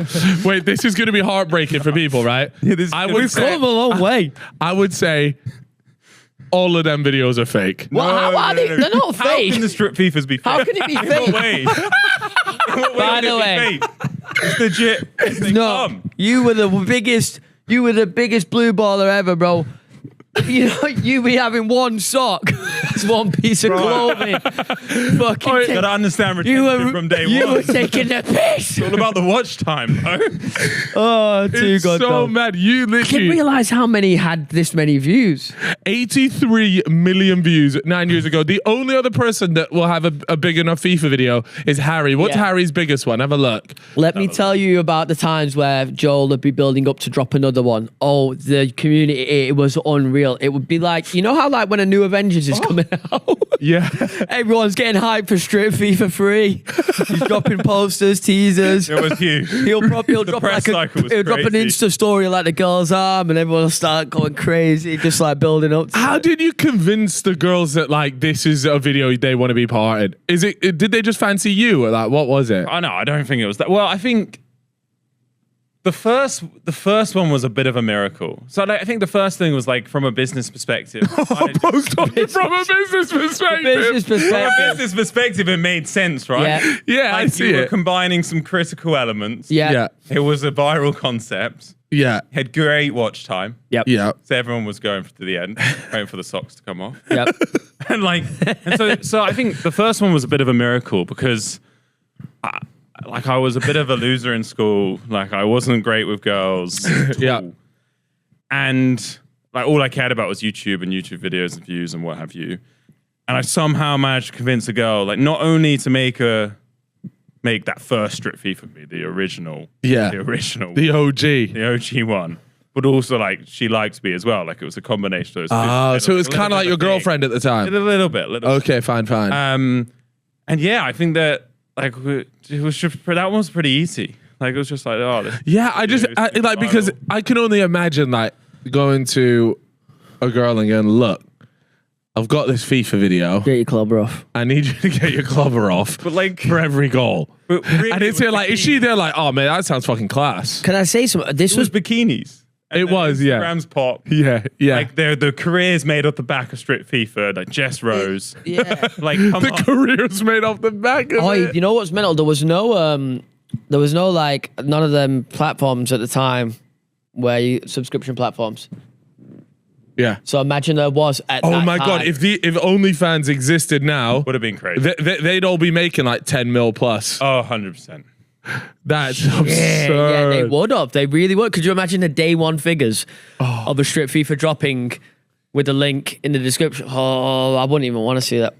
S1: Wait, this is going to be heartbreaking for people, right?
S2: Yeah, this is
S1: I
S2: gonna
S1: would
S2: be
S1: say,
S3: come a long way.
S1: I would say all of them videos are fake.
S3: Well, how are they? They're not
S2: How
S3: fake.
S2: can the strip FIFAs be fake?
S3: How can it be
S2: In
S3: fake?
S2: what way? In what way
S3: By
S2: can
S3: the
S2: it
S3: way.
S2: be fake? It's legit. They
S3: No,
S2: come.
S3: you were the biggest blue baller ever, bro. You know, you be having one sock, it's one piece of clothing. Fucking
S1: Oi,
S2: Gotta understand
S3: you
S2: retention
S3: were
S2: from day
S3: you
S2: one.
S3: were taking the piss.
S2: It's all about the watch time, no?
S3: Oh, too
S1: It's
S3: good.
S1: so mad. You
S3: I didn't
S1: literally
S3: realize how many had this many views.
S1: 83 million views 9 years ago. The only other person that will have a big enough FIFA video is Harry. What's
S3: Yeah.
S1: Harry's biggest one? Have a look.
S3: Let me tell you about the times where Joel would be building up to drop another one. Oh, the community, it was unreal. It would be like, you know how like when a new Avengers is coming out?
S1: Yeah.
S3: Everyone's getting hyped for straight FIFA 3. He's dropping posters, teasers.
S2: It was huge.
S3: He'll drop
S2: press
S3: like
S2: cycle was
S3: he'll drop an
S2: crazy.
S3: Insta story like the girl's arm, and everyone will start going crazy, just like building up. To
S1: How
S3: it.
S1: did you convince the girls that like this is a video they want to be part in? Is it? Did they just fancy you or like what was it?
S2: I know. I don't think it was that. Well, I think the first one was a bit of a miracle. So like, I think the first thing was like from a business perspective.
S1: Post on it from a business perspective.
S3: Business
S2: From a
S3: perspective.
S2: business perspective, it made sense, right?
S3: Yeah.
S1: Yeah, I
S2: Like
S1: see
S2: you were
S1: it.
S2: combining some critical elements.
S3: Yeah.
S1: Yeah,
S2: It was a viral concept.
S1: yeah,
S2: Had great watch time.
S3: Yep.
S1: yeah.
S2: So everyone was going to the end, waiting for the socks to come off.
S3: Yep.
S2: And like, so I think the first one was a bit of a miracle because I was a bit of a loser in school. Like I wasn't great with girls. at
S1: Yeah.
S2: all. And like all I cared about was YouTube and YouTube videos and views and what have you. And I somehow managed to convince a girl, like not only to make that first strip FIFA me, the original,
S1: Yeah.
S2: the OG one, but also like she liked me as well. Like it was a combination of those.
S1: Oh, so it was
S2: A little
S1: kind of
S2: bit
S1: like your
S2: of a thing.
S1: girlfriend at the
S2: A
S1: time.
S2: little bit.
S1: Okay, fine.
S2: And yeah, I think that like it was just, that one was pretty easy. Like it was just like, oh,
S1: Yeah, I just
S2: it's
S1: like because
S2: viral.
S1: I can only imagine like going to a girl and going, look, I've got this FIFA video.
S3: Get your club off.
S1: I need you to get your clubber off
S2: but like,
S1: for every goal.
S2: but really,
S1: And it's
S2: it was
S1: like, is she there like, oh man, that sounds fucking class.
S3: Can I say something? This
S2: It was
S3: was
S2: bikinis. And
S1: It
S2: then
S1: was, yeah.
S2: Instagram's pop.
S1: Yeah, yeah.
S2: Like the careers made off the back of strip FIFA, like Jess Rhodes.
S3: yeah.
S2: Like come
S1: the
S2: on.
S1: career's made off the back of
S3: Oh,
S1: it.
S3: you know what's mental? There was no like none of them platforms at the time where you subscription platforms.
S1: Yeah.
S3: So imagine there was at
S1: Oh
S3: that
S1: my god,
S3: time.
S1: if OnlyFans existed now,
S2: Would have been crazy.
S1: they'd all be making like 10 mil plus.
S2: Oh, 100%.
S1: That's
S3: yeah, they
S1: absurd.
S3: would have. They really would. Could you imagine the day one figures of a strip FIFA dropping with the link in the description? Oh, I wouldn't even want to see that.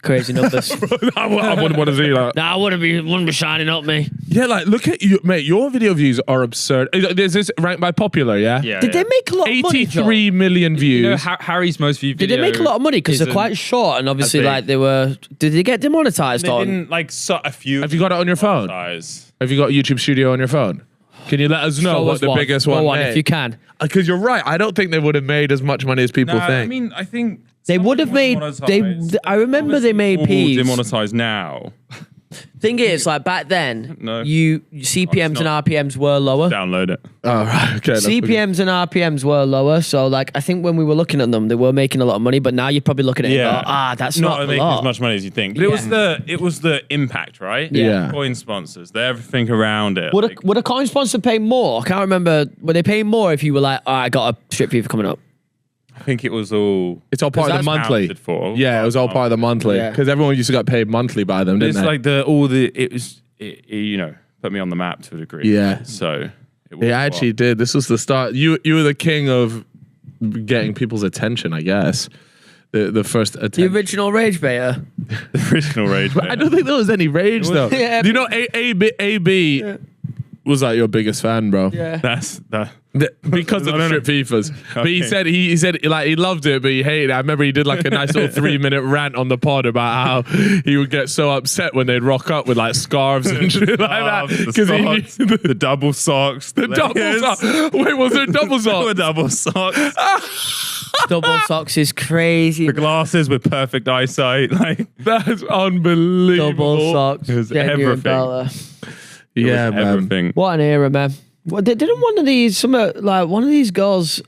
S3: Crazy numbers.
S1: I wouldn't want to see that.
S3: Nah, I wouldn't be shining up me.
S1: Yeah, like look at you, mate. Your video views are absurd. Is this ranked by popular? Yeah.
S2: Yeah.
S3: Did they make a lot of money, Joel?
S1: 83 million views.
S4: You know, Harry's most viewed
S3: Did
S4: video.
S3: they make a lot of money? Because they're
S4: isn't
S3: quite short, and obviously,
S2: big.
S3: like they were. Did they get demonetized
S2: They
S3: on?
S2: didn't like a few.
S1: Have you got it on your phone?
S2: Size.
S1: Have you got YouTube Studio on your phone? Can you let us know
S3: Show
S1: what
S3: us
S1: the biggest
S3: Go
S1: one
S3: on, if you can.
S1: Because you're right. I don't think they would have made as much money as people
S2: Nah,
S1: think.
S2: I mean, I think
S3: They
S2: some
S3: would
S2: of
S3: have
S2: them
S3: made.
S2: were
S3: They.
S2: demonetized.
S3: I remember they made
S2: All
S3: peas.
S2: demonetized now.
S3: Thing is, like back then,
S2: No.
S3: you CPMs and
S2: not.
S3: RPMs were lower.
S2: Download it.
S1: oh, right. Okay. that's
S3: CPMs and RPMs were lower, so like I think when we were looking at them, they were making a lot of money. But now you're probably looking at it, and go, that's not a
S2: making
S3: lot.
S2: as much money as you think. But it was the impact, right?
S1: Yeah.
S2: Coin sponsors, everything around it.
S3: Would a coin sponsor pay more? I can't remember. Were they paying more if you were like, I got a strip FIFA coming up?
S2: I think it was all.
S1: It's all part of the
S3: that's
S1: monthly.
S2: counted for.
S1: Yeah, it was all part of the monthly.
S3: Yeah.
S1: Because everyone used to get paid monthly by them, didn't
S2: It's
S1: they?
S2: like it put me on the map to a degree.
S1: Yeah.
S2: So it
S1: It actually did. This was the start. You were the king of getting people's attention, I guess. the first attempt.
S3: The original Rage Baiter.
S2: The original Rage.
S1: I don't think there was any rage though.
S3: Yeah.
S1: You know, AB was like your biggest fan, bro.
S3: Yeah.
S2: That's that.
S1: Because of
S2: I
S1: the
S2: don't
S1: strip Fifas. But he
S2: Okay.
S1: said like he loved it, but he hated it. I remember he did like a nice little 3-minute rant on the pod about how he would get so upset when they'd rock up with like scarves and shit like that.
S2: The socks, the double socks.
S1: The double
S2: layers.
S1: socks. Wait, was there double
S2: The
S1: socks?
S2: double socks.
S3: Double socks is crazy.
S2: The glasses with perfect eyesight. Like
S1: That's unbelievable.
S3: Double socks.
S2: It was
S3: Genuine
S2: everything.
S3: dollar.
S1: Yeah, man.
S2: everything.
S3: What an era, man. What, didn't one of these, one of these girls,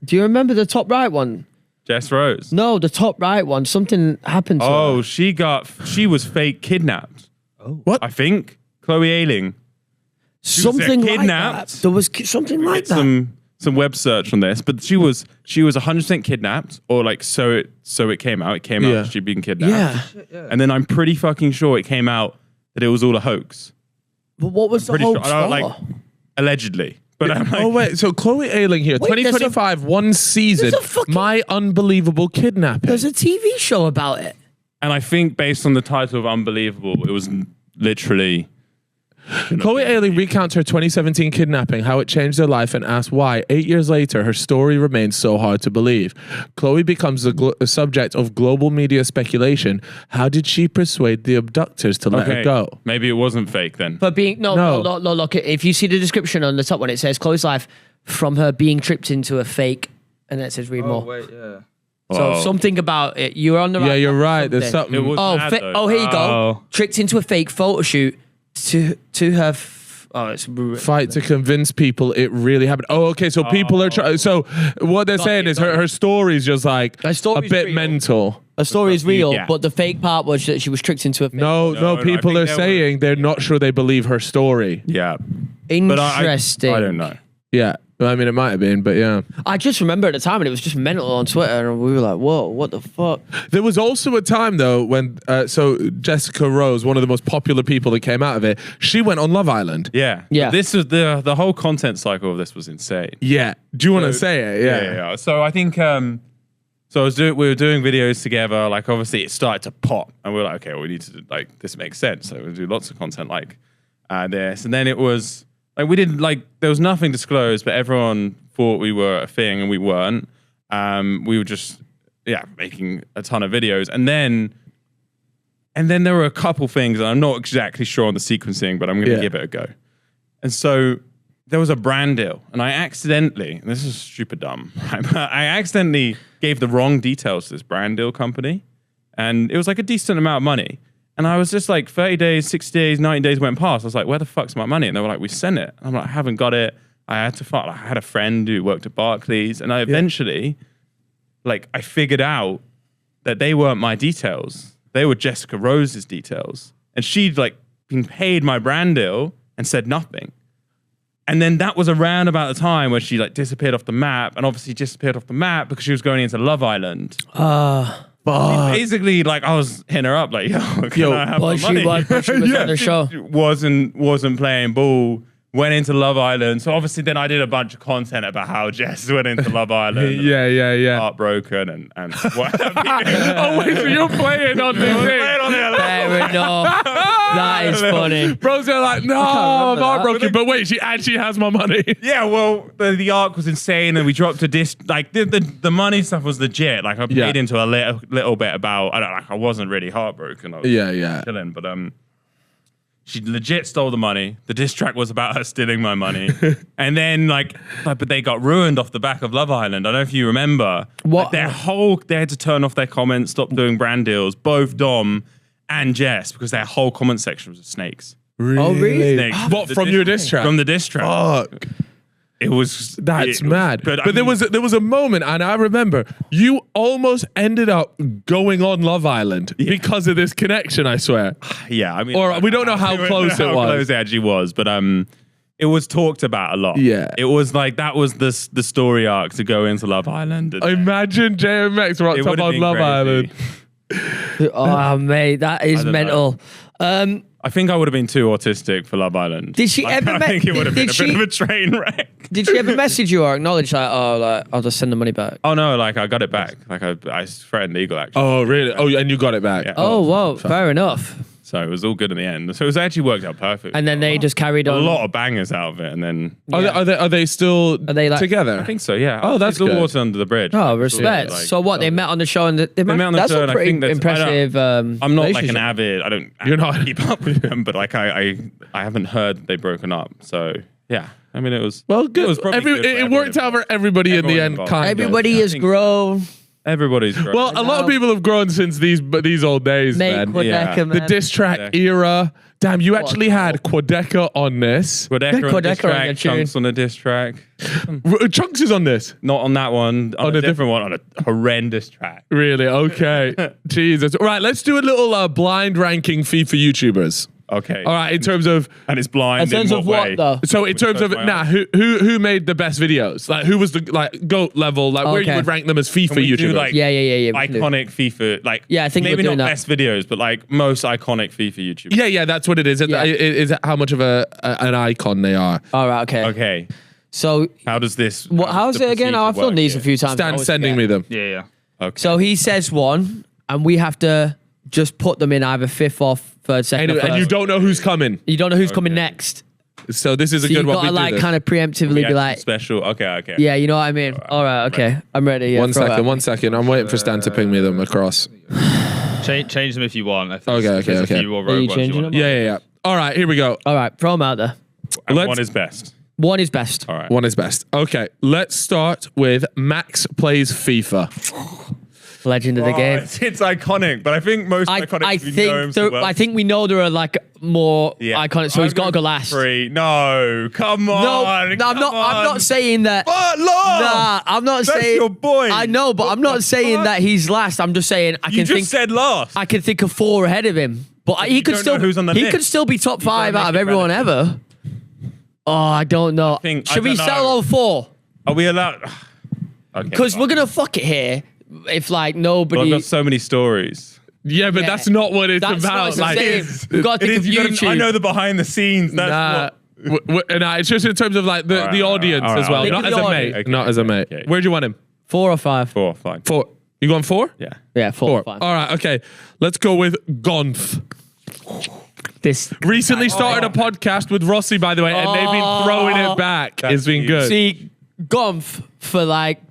S3: do you remember the top right one?
S2: Jess Rhodes.
S3: No, the top right one. Something happened to
S2: Oh,
S3: her.
S2: she was fake kidnapped.
S3: Oh.
S1: What?
S2: I think Chloe Ailing.
S3: Something like that.
S2: kidnapped.
S3: There was something like that.
S2: Some web search on this, but she was 100% kidnapped, or like so it came out. It came out
S1: Yeah.
S2: that she'd been kidnapped.
S3: Yeah.
S2: And then I'm pretty fucking sure it came out that it was all a hoax.
S3: But what was the
S2: Pretty
S3: whole
S2: sure. I don't
S3: for?
S2: like allegedly. But I'm like,
S1: Oh wait, so Chloe Ailing here,
S3: Wait, there's
S1: 2025, one season,
S3: there's a fucking-
S1: My Unbelievable Kidnapping.
S3: There's a TV show about it.
S2: and I think based on the title of Unbelievable, it was literally.
S1: Chloe Ailing recounts her 2017 kidnapping, how it changed her life, and asks why, 8 years later, her story remains so hard to believe. Chloe becomes the subject of global media speculation. How did she persuade the abductors to let her go?
S2: Maybe it wasn't fake then.
S3: But being no, look. If you see the description on the top one, it says Chloe's life from her being tripped into a fake, and then it says read more.
S4: wait, yeah.
S3: So
S2: Oh.
S3: something about it. You're on the right.
S1: Yeah, you're
S3: path or
S1: right. There's
S3: something.
S1: something.
S2: It was
S3: Oh,
S2: mad, though.
S3: here you go.
S2: Oh.
S3: Tricked into a fake photo shoot to her. It's
S1: Fight to convince people it really happened. Oh, okay. So people are trying. So what they're saying is her story's just like
S3: Her
S1: a
S3: story's
S1: bit
S3: real.
S1: mental.
S3: A story is real,
S2: Yeah.
S3: but the fake part was that she was tricked into a fake.
S1: No,
S2: No, I
S1: people
S2: think
S1: are
S2: there
S1: saying they're not sure they believe her story.
S2: Yeah. But
S3: Interesting.
S2: I don't know.
S1: Yeah. I mean, it might have been, but yeah.
S3: I just remember at the time, and it was just mental on Twitter, and we were like, "Whoa, what the fuck?"
S1: There was also a time though when so Jessica Rose, one of the most popular people that came out of it, she went on Love Island.
S2: Yeah.
S3: Yeah.
S2: This is the whole content cycle of this was insane.
S1: Yeah. Do you want to say it?
S2: Yeah. So I think so we were doing videos together. Like obviously it started to pop, and we were like, okay, well, we need to like this makes sense. So we'll do lots of content like this, and then it was like we didn't like there was nothing disclosed, but everyone thought we were a thing, and we weren't. We were just making a ton of videos, and then there were a couple things, and I'm not exactly sure on the sequencing, but I'm going to give it a go. And so there was a brand deal, and I accidentally, and this is stupid dumb, right? But I accidentally gave the wrong details to this brand deal company, and it was like a decent amount of money. And I was just like 30 days, 60 days, 90 days went past. I was like, where the fuck's my money? And they were like, we sent it. And I'm like, I haven't got it. I had to find, I had a friend who worked at Barclays, and I eventually, I figured out that they weren't my details. They were Jessica Rose's details. And she'd been paid my brand deal and said nothing. And then that was around about the time where she disappeared off the map, and obviously disappeared off the map because she was going into Love Island. Basically, I was hitting her up yo, can I have my money?
S3: She was on the show.
S2: Wasn't playing ball. Went into Love Island. So obviously then I did a bunch of content about how Jess went into Love Island.
S1: Yeah.
S2: Heartbroken and what have you.
S1: Oh wait, so you're playing on this thing?
S3: Fair enough. That is funny.
S1: Bros are like, no, I'm heartbroken. But wait, she actually has my money.
S2: Yeah, well, the arc was insane, and we dropped a disc. The money stuff was legit. I paid into a little bit about. I wasn't really heartbroken. I was chilling, but she legit stole the money. The diss track was about her stealing my money, and then but they got ruined off the back of Love Island. I don't know if you remember.
S3: What?
S2: They had to turn off their comments, stop doing brand deals. Both Dom and Jess, because their whole comment section was snakes.
S1: Really?
S3: Oh, really?
S2: Snakes.
S1: What, from your diss track?
S2: From the diss track.
S1: Fuck.
S2: It was
S1: That's
S2: it-
S1: mad.
S2: But,
S1: But there was a moment, and I remember you almost ended up going on Love Island because of this connection. I swear.
S2: yeah. I mean,
S1: Or we don't know how close it
S2: how
S1: was.
S2: close it actually was, but it was talked about a lot.
S1: Yeah.
S2: it was that was the story arc to go into Love Island. And
S1: Imagine JMX rocked up on Love Island.
S3: Oh, mate, that is
S2: don't
S3: mental.
S2: I think I would have been too autistic for Love Island.
S3: Did she
S2: Like,
S3: ever
S2: I think it would have been a
S3: did
S2: bit of
S3: she-
S2: a train wreck.
S3: Did she ever message you or acknowledge like, I'll just send the money back?
S2: Oh no, like I got it back. Like I threatened Eagle actually.
S1: Oh, really? Oh, and you got it back.
S2: Yeah.
S3: Oh, whoa, fair enough.
S2: So it was all good in the end. So it was actually worked out perfect.
S3: And then they just carried
S2: a
S3: on.
S2: lot of bangers out of it, and then
S1: Are they still
S3: they like-
S1: together?
S2: I think so. Yeah.
S1: Oh, that's
S2: the
S1: good.
S2: water under the bridge.
S3: Oh,
S2: Like,
S3: respect.
S2: like-
S3: So what? They met on the show and they
S2: met on the
S3: that's
S2: show,
S3: a
S2: and I
S3: pretty
S2: think that's-
S3: impressive.
S2: I'm not like an
S3: relationship.
S2: avid. I don't.
S1: You're not.
S2: keep up with them, but like I haven't heard they've broken up. So yeah. I mean, it was
S1: Well, good.
S2: It was probably good for
S1: it worked out for everybody in the
S2: Everyone
S1: end.
S2: involved.
S1: Kind of.
S3: Everybody has
S2: think-
S3: grown.
S2: Everybody's grown.
S1: Well, a lot of people have grown since these old days,
S3: Mate,
S1: man.
S3: Quadeca,
S2: Yeah.
S3: man.
S1: The diss track
S2: Yeah.
S1: era. Damn, you actually had Quadeca on this.
S2: Quadeca on a diss
S3: Quadeca on your
S2: track,
S3: tune.
S2: Chunks on a diss track.
S1: Chunks is on this.
S2: Not on that one. On
S1: On
S2: a
S1: a
S2: different one. On a horrendous track.
S1: Really? Okay. Jesus. Right, let's do a little blind ranking FIFA YouTubers.
S2: Okay.
S1: All right, in terms of
S2: And it's blind.
S3: In terms of
S2: way?
S3: what though?
S1: so in terms of
S2: close my eyes.
S1: who made the best videos? Like who was the like GOAT level? Like where you
S3: Okay.
S1: would rank them as FIFA
S2: Can we do,
S1: YouTubers?
S2: like,
S3: Yeah. we can do.
S2: iconic FIFA, like
S3: Yeah, I think
S2: maybe
S3: we're
S2: not
S3: doing that.
S2: best videos, but like most iconic FIFA YouTubers.
S1: yeah, that's what it is.
S3: Yeah.
S1: Is how much of an icon they are.
S3: All right. Okay.
S2: Okay,
S3: So
S2: how does this?
S3: how's
S2: the
S3: it again?
S2: procedure
S3: I've done
S2: work
S3: these
S2: here?
S3: a few times. I
S1: Stan
S3: always
S1: sending
S3: forget.
S1: me them.
S4: Yeah.
S2: Okay.
S3: So he says one, and we have to just put them in either fifth or third, second, or
S1: And you
S3: first.
S1: don't know who's coming.
S3: You don't know who's coming next.
S1: So this is a
S3: So
S1: good
S3: you
S1: one.
S3: gotta
S1: We do
S3: like
S1: this.
S3: kind of preemptively be like,
S2: special. Okay.
S3: yeah, you know what I mean. All right. Okay. I'm ready. Yeah,
S1: One
S3: throw it
S1: second,
S3: at
S1: one
S3: me.
S1: second. I'm waiting for Stan to ping me them across.
S4: Change them if you want. If
S1: Okay,
S4: there's a
S1: okay.
S4: few more
S3: Are you
S4: rogue ones
S3: changing
S4: want.
S3: them?
S1: Yeah. All right, here we go.
S3: All right. Throw them out there.
S2: And
S1: Let's-
S2: one is best.
S3: One is best.
S2: All right.
S1: One is best. Okay, let's start with Max plays FIFA.
S3: Legend of the game.
S2: It's iconic, but I think most iconic.
S3: I
S2: we know him
S3: think
S2: so well.
S3: I think we know there are like more
S2: Yeah.
S3: iconic. So he's got to go last.
S2: Three. No, come on.
S3: No, I'm not. I'm not saying that.
S2: But look,
S3: Nah, I'm not
S2: that's
S3: saying.
S2: your boy.
S3: I know, but I'm not saying that he's last. I'm just saying I
S2: You
S3: can
S2: just
S3: think.
S2: said last.
S3: I can think of four ahead of him, but he
S2: you
S3: could
S2: don't
S3: still.
S2: know who's on the
S3: he
S2: list.
S3: could still be top five
S2: gotta
S3: out of
S2: make it
S3: everyone ever. Oh, I don't know.
S2: think- I
S3: Should we
S2: don't
S3: settle
S2: know.
S3: on four?
S2: Are we allowed? Okay.
S3: Because
S2: fine.
S3: we're gonna fuck it here. If like
S2: Well, I've
S3: nobody.
S2: got so many stories.
S1: Yeah, but
S3: Yeah.
S1: that's not what it's
S3: That's not
S1: about.
S3: what it's
S1: Like,
S3: saying. We've got to think of YouTube.
S2: I know the behind the scenes. That's what.
S1: nah, it's just in terms of like the,
S2: All right,
S1: the
S2: all right,
S1: audience
S2: all right,
S1: as well,
S2: all right.
S1: not
S3: Think
S1: as
S3: of
S1: a
S3: the
S1: mate.
S3: audience.
S1: Not as a mate.
S2: Okay.
S1: Where'd you want him?
S3: 4 or 5.
S2: 4, fine.
S1: 4. You going 4?
S2: Yeah.
S3: Yeah, 4 or 5.
S1: All right, okay. Let's go with Gonth.
S3: This.
S1: Recently started a podcast with Rossi, by the way, and they've been throwing it back. It's been
S2: huge.
S1: good.
S3: See, Gonf for like,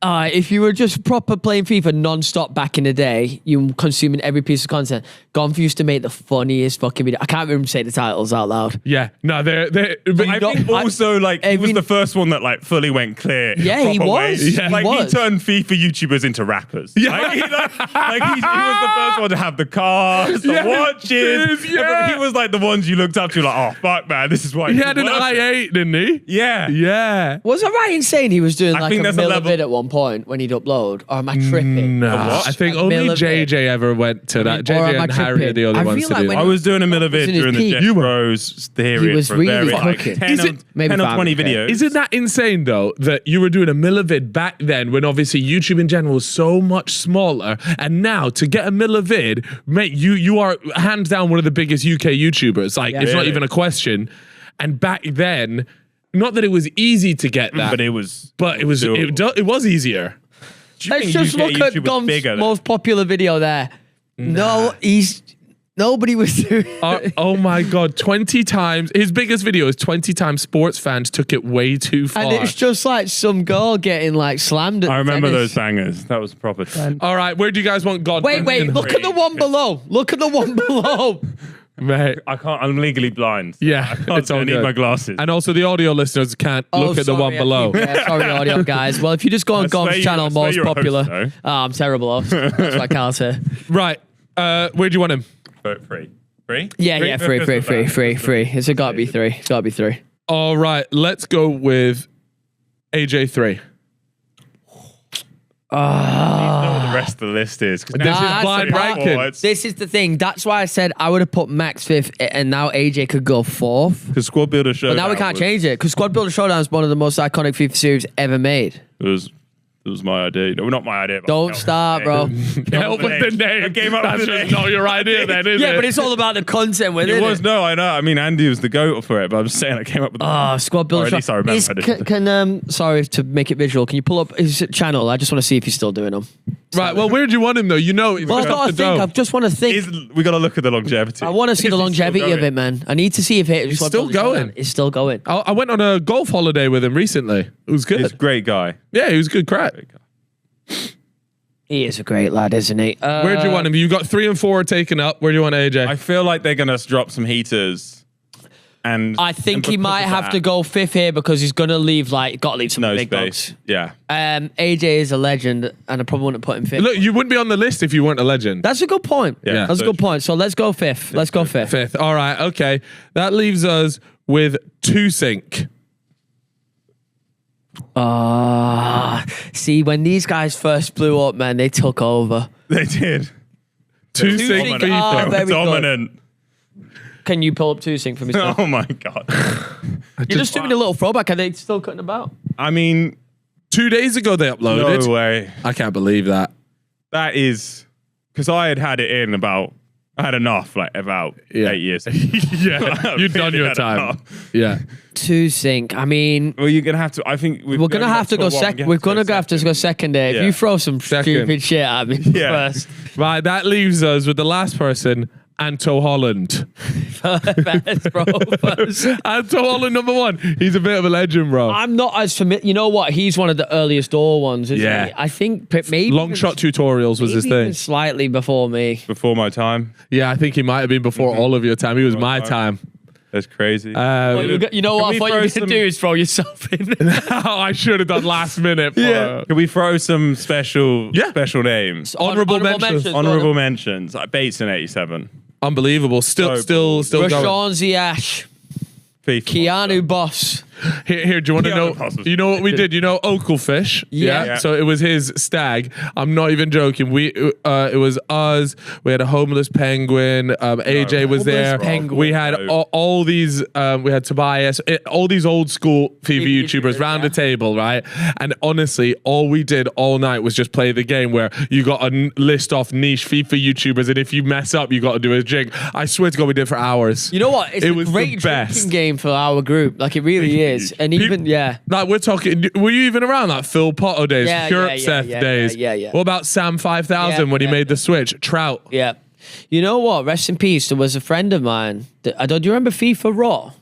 S3: if you were just proper playing FIFA non-stop back in the day, you consuming every piece of content, Gonf used to make the funniest fucking video. I can't even say the titles out loud.
S1: Yeah, no, they're but
S2: I
S3: don't-
S2: think also like he was
S3: mean-
S2: the first one that like fully went clear. in a
S3: Yeah, he
S2: proper
S3: was.
S2: way.
S3: Yeah.
S2: Like
S3: He
S2: he
S3: was.
S2: turned FIFA YouTubers into rappers.
S1: Yeah.
S2: Like, he was the first one to have the cars, the
S1: Yeah,
S2: watches.
S1: yeah.
S2: He was like the ones you looked up to, like, oh fuck, man, this is why
S1: he had an i8, didn't he?
S2: Yeah.
S1: Yeah.
S3: Was I right in saying he was doing
S2: I
S3: like
S2: think
S3: a
S2: there's a level-
S3: millivid at one point when he'd upload? Or am I tripping?
S1: No,
S2: what?
S1: I think
S3: A
S1: only
S3: millivid.
S1: JJ ever went to that.
S3: Or
S1: JJ
S3: am I
S1: and Harry are
S3: tripping?
S1: the only
S3: I
S1: ones
S3: feel
S1: to
S3: like
S1: do
S3: when
S1: that.
S2: I was doing a millivid
S3: in his
S2: during the
S3: peak.
S2: Jess
S1: You were.
S2: Rose theory.
S3: He was
S2: for
S3: really
S2: very, like,
S3: cooking.
S2: 10
S1: Is
S2: or,
S1: it-
S3: Maybe
S2: 10 or
S3: five,
S2: 20
S3: okay.
S2: videos.
S1: Isn't that insane though that you were doing a millivid back then when obviously YouTube in general was so much smaller, and now to get a millivid, mate, you are hands down one of the biggest UK YouTubers. Like it's not
S2: Really?
S1: even a question. And back then, not that it was easy to get that,
S2: But it was.
S1: it was easier.
S2: Do you
S3: Let's
S2: think
S3: just
S2: UK
S3: look at
S2: YouTube was bigger
S3: Gonf's
S2: then?
S3: most popular video there. No, nobody was doing
S1: Oh my god, 20 times his biggest video is 20 times sports fans took it way too far.
S3: And it's just like some girl getting like slammed at
S2: I remember
S3: tennis.
S2: those bangers. That was proper.
S1: All right, where do you guys want God?
S3: Wait, look at the one below. Look at the one below.
S1: mate.
S2: I can't. I'm legally blind.
S1: Yeah,
S2: I can't.
S1: it's all
S2: I need
S1: good.
S2: my glasses.
S1: And also the audio listeners can't look at the one below.
S3: Yeah, sorry, audio guys. Well, if you just go on
S2: swear
S3: Gonf's
S2: you-
S3: channel,
S2: I swear
S3: most
S2: you're a host,
S3: popular.
S2: though.
S3: Oh, I'm terrible host. That's what I can't say.
S1: Right, where do you want him?
S2: Vote free. Free?
S3: Yeah, free. It's gotta be 3. It's gotta be 3.
S1: All right, let's go with AJ3.
S2: You know what the rest of the list is.
S1: This is blind ranking.
S3: This is the thing. That's why I said I would have put Max 5th, and now AJ could go 4th.
S2: Because Squad Builder Showdown.
S3: But now we can't change it because Squad Builder Showdown is one of the most iconic FIFA series ever made.
S2: It was was my idea. No, not my idea. But
S3: Don't start, bro.
S1: Help with the name.
S2: I came up
S1: That's
S2: with the
S1: just
S2: name.
S1: not your idea then, is it?
S3: Yeah, but it's all about the content with it.
S2: It was, no, I know. I mean, Andy was the goat for it, but I'm just saying I came up with the
S3: Squad Builder.
S2: Or at least I remember I did.
S3: Sorry to make it visual. Can you pull up his channel? I just want to see if he's still doing them.
S1: Right, well, where do you want him, though? You know,
S3: Well, I've got to think. I just want to think.
S2: We got to look at the longevity.
S3: I want to see the
S2: Is he
S3: longevity
S2: still
S3: of it, man. I need to see if it's
S1: still going.
S3: It's still going.
S1: I went on a golf holiday with him recently. It was good.
S2: He's a great guy.
S1: Yeah, he was a good crack.
S3: He is a great lad, isn't he?
S1: Where do you want him? You've got 3 and 4 taken up. Where do you want AJ?
S2: I feel like they're going to drop some heaters. And
S3: I think he
S2: because
S3: might
S2: of
S3: have
S2: that,
S3: to go 5th here because he's gonna leave. Got to leave some
S2: no
S3: big
S2: space.
S3: dogs.
S2: Yeah.
S3: AJ is a legend, and I probably wouldn't put him 5th.
S1: Look, you wouldn't be on the list if you weren't a legend.
S3: That's a good point.
S2: Yeah.
S3: That's a good point. So let's go 5th. Let's go 5th.
S1: 5th. All right, okay. That leaves us with 2 Sync.
S3: See, when these guys first blew up, man, they took over.
S2: They did.
S1: 2
S3: Sync
S1: Sync
S3: are
S1: FIFA.
S3: very good.
S2: Dominant.
S3: Can you pull up 2 Sync for me? Sir?
S2: Oh my God.
S3: You're just doing a little throwback. Are they still cutting about?
S2: I mean,
S1: 2 days ago they uploaded.
S2: no way.
S1: I can't believe that.
S2: That is because I had it in about. I had enough, about 8 years.
S1: Yeah, you've done your
S2: Had
S1: time.
S2: enough.
S1: Yeah.
S3: 2 Sync. I mean,
S2: Well, you're gonna have to. I think
S3: we're gonna have to go second. We're gonna have to go second there. If
S2: Yeah.
S3: you throw some
S1: Second.
S3: stupid shit at me first,
S1: Right, that leaves us with the last person, Anto Holland.
S3: first, bro. First.
S1: Anto Holland, number 1. He's a bit of a legend, bro.
S3: I'm not as familiar. You know what? He's one of the earliest door ones, isn't
S1: Yeah.
S3: he? I think maybe
S1: Long
S3: even-
S1: shot tutorials was his
S3: maybe even
S1: thing.
S3: slightly before me.
S2: before my time.
S1: Yeah, I think he might have been before all of your time. He was my time.
S2: That's crazy.
S3: Well, you know
S2: Can
S3: what I
S2: we
S3: thought you
S2: throw
S3: were
S2: some-
S3: going to do is throw yourself in.
S1: I should have done last minute. Bro.
S2: Can we throw some special names?
S1: Honorable mentions.
S2: Honorable mentions. Like Bates in 87.
S1: Unbelievable. Still going.
S3: Rashawn Ziash,
S2: FIFA.
S3: Keanu Boss.
S1: Here, do you want to
S2: Yeah,
S1: know?
S2: the puzzles.
S1: You know what we did? You know Oakelfish?
S3: Yeah.
S2: Yeah.
S1: So it was his stag. I'm not even joking. It was us. We had a homeless penguin. AJ was there.
S3: penguin.
S1: We had all these. We had Tobias. All these old school FIFA YouTubers round the table, right? And honestly, all we did all night was just play the game where you got to list off niche FIFA YouTubers, and if you mess up, you got to do a jig. I swear to God, we did it for hours.
S3: You know what? It's
S1: It
S3: a
S1: was the
S3: great
S1: best.
S3: drinking game for our group. Like it really is. And even
S1: Like we're talking, were you even around like Phil Potter days,
S3: Yeah,
S1: Seth days?
S3: yeah.
S1: What about Sam 5000 when he made the switch? Trout.
S3: Yeah. You know what? Rest in peace. There was a friend of mine. Do you remember FIFA Raw?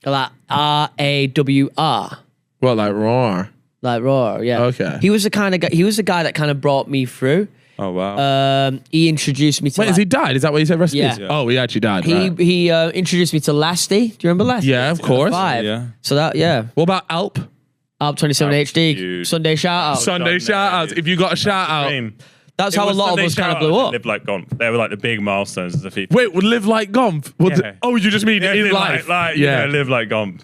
S3: Like RAWR.
S1: Well, like Roar.
S3: Like Raw, yeah.
S1: Okay.
S3: He was the kind of guy. He was the guy that kind of brought me through.
S2: Oh, wow.
S3: He introduced me to.
S1: Wait, has he died? Is that what you said? Rest in
S3: Yeah.
S1: peace? Oh, he actually died. right.
S3: He introduced me to Lasty. Do you remember Lasty?
S1: Yeah, of course.
S3: 5.
S2: Yeah.
S3: So that
S1: What about Alp?
S3: Alp 27
S2: Alp's
S3: HD.
S2: huge.
S3: Sunday shout out.
S1: Sunday shout outs. If you got a shout out.
S2: Dream.
S3: That's
S2: It
S3: how a
S2: was
S3: lot of
S2: Sunday
S3: us kind of
S2: shout-out
S3: blew
S2: and
S3: up.
S2: Live like gone. They were like the big milestones of the FIFA.
S1: Wait, would live like Gomp?
S2: Yeah.
S1: Oh, you just mean
S2: Yeah,
S1: in
S2: live
S1: life?
S2: yeah, live like gone.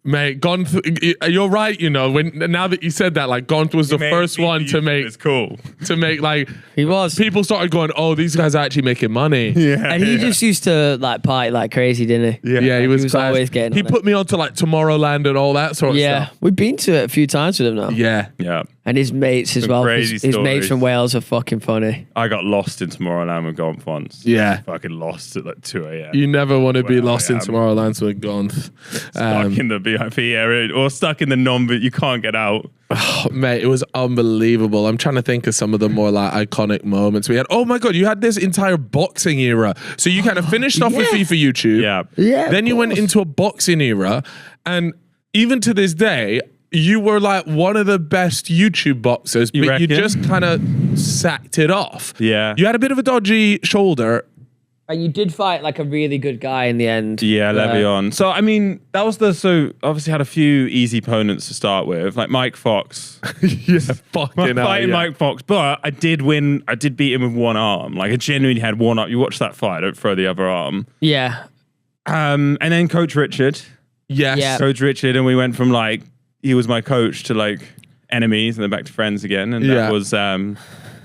S1: Mate, Gonth, you're right. You know, now that you said that, like Gonth was the first one to make
S2: It's cool.
S1: like
S3: He was.
S1: people started going, oh, these guys are actually making money.
S2: Yeah.
S3: And he just used to like party like crazy, didn't he?
S1: Yeah, he was,
S3: was
S1: class.
S3: always getting
S1: He
S3: on it.
S1: put me onto like Tomorrowland and all that sort of
S3: Yeah.
S1: stuff.
S3: We've been to it a few times with him now.
S1: Yeah.
S2: Yeah.
S3: And his mates as
S2: Some
S3: well.
S2: crazy
S3: His mates
S2: stories.
S3: from Wales are fucking funny.
S2: I got lost in Tomorrowland with Gomp once.
S1: Yeah.
S2: Fucking lost at like 2 a.m.
S1: You never want to be
S2: Well,
S1: lost in
S2: yeah,
S1: Tomorrowland with Gonth.
S2: Stuck in the VIP area or stuck in the non-but you can't get out.
S1: Mate, it was unbelievable. I'm trying to think of some of the more like iconic moments we had. Oh my God, you had this entire boxing era. So you kind of finished off with FIFA YouTube.
S2: Yeah.
S3: Yeah.
S1: Then you went into a boxing era. And even to this day, you were like one of the best YouTube boxers, but you
S2: reckon?
S1: just kind of sacked it off.
S2: Yeah.
S1: You had a bit of a dodgy shoulder.
S3: And you did fight like a really good guy in the end.
S2: Yeah, Le'Veon. So, I mean, that was so obviously had a few easy opponents to start with, like Mike Fox.
S1: Yeah, fucking hell,
S2: Fighting
S1: yeah.
S2: Mike Fox, but I did win. I did beat him with one arm. Like, I genuinely had one arm. You watch that fight, I don't throw the other arm.
S3: Yeah.
S2: And then Coach Richard.
S1: Yes.
S3: Yeah.
S2: Coach Richard, and we went from like, he was my coach to like enemies and then back to friends again. And
S1: Yeah.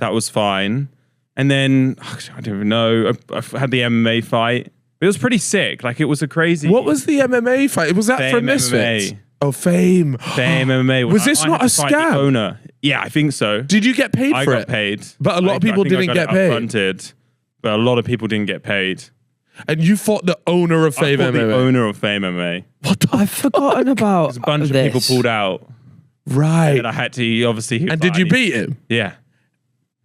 S2: that was fine. And then, I don't even know, I had the MMA fight. It was pretty sick. Like, it was a crazy...
S1: What was the MMA fight? Was that
S2: Fame
S1: for Misfits?
S2: MMA.
S1: Oh, Fame.
S2: Fame MMA.
S1: Was this
S2: I
S1: not
S2: had
S1: a
S2: to fight the
S1: scam?
S2: owner. Yeah, I think so.
S1: Did you get paid
S2: I
S1: for
S2: got
S1: it?
S2: paid.
S1: But a lot of people
S2: I think I
S1: didn't
S2: got
S1: get paid.
S2: upfronted, but a lot of people didn't get paid.
S1: And you fought the owner of
S2: I
S1: Fame
S2: fought the
S1: MMA.
S2: owner of Fame MMA.
S1: What the
S3: I've forgotten about
S2: There's a bunch of people pulled out.
S1: Right.
S2: And I had to obviously.
S1: And did you beat him?
S2: Yeah.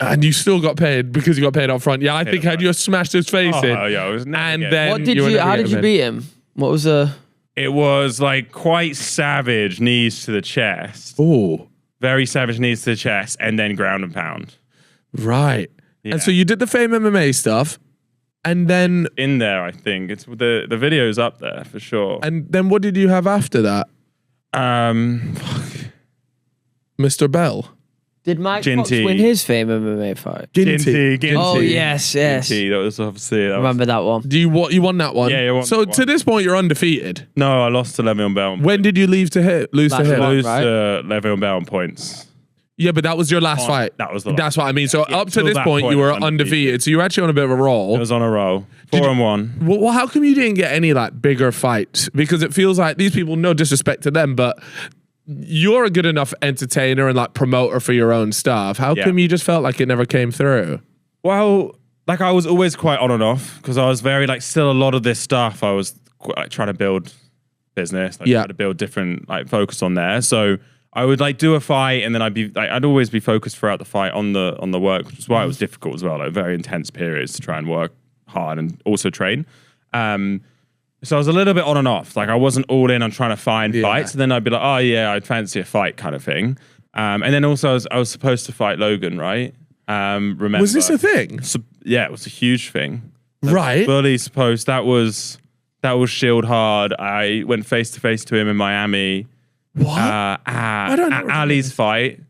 S1: And you still got paid because you got paid up front. Yeah, I think had you smashed his face in.
S2: Oh yeah, I was never
S1: And
S2: getting-
S1: then
S3: What did
S1: were
S3: you?
S1: never
S3: How did
S1: getting
S3: you
S1: paid.
S3: beat him? What was the?
S2: It was like quite savage knees to the chest.
S1: Oh,
S2: Very savage knees to the chest, and then ground and pound.
S1: right.
S2: Yeah.
S1: And so you did the Fame MMA stuff, and then
S2: In there, I think it's the video's up there for sure.
S1: what did you have after that,
S2: Fuck.
S1: Mr. Bell?
S3: Did Mike Fox
S2: Ginty.
S3: win his Fame MMA fight?
S2: Ginty.
S3: Oh yes.
S2: Ginty, that was obviously. That was,
S3: Remember that one?
S1: Do you you won that one?
S2: Yeah, you won
S1: So
S2: that
S1: to
S2: one.
S1: this point, you're undefeated.
S2: no, I lost to Le'Veon Bell.
S1: When did you lose to him?
S3: Last
S1: him?
S3: one.
S2: Lose
S3: right?
S2: to Le'Veon Bell on points.
S1: Yeah, but that was your last fight.
S2: That was the
S1: That's what I mean. So
S2: Yeah,
S1: up to
S2: till
S1: this
S2: that
S1: point,
S2: point,
S1: you were
S2: I was undefeated.
S1: undefeated. So you were actually on a bit of a roll.
S2: It was on a roll. 4-1.
S1: Well, how come you didn't get any like bigger fights? Because it feels like these people, no disrespect to them, but you're a good enough entertainer and like promoter for your own stuff. How
S2: Yeah.
S1: come you just felt like it never came through?
S2: Well, like I was always quite on and off because I was very like still a lot of this stuff I was like, trying to build business, like
S1: Yeah.
S2: try to build different like focus on there. So I would like do a fight and then I'd always be focused throughout the fight on the work, which is why it was difficult as well, like very intense periods to try and work hard and also train. So I was a little bit on and off. Like I wasn't all in on trying to find fights. And then I'd be like, oh yeah, I'd fancy a fight kind of thing. And then also I was supposed to fight Logan, right? Remember?
S1: Was this a thing?
S2: So, yeah, it was a huge thing.
S1: Right.
S2: Fully supposed. That was Shield Hard. I went face to face to him in Miami.
S1: What?
S2: I
S1: don't know.
S2: Ali's fight.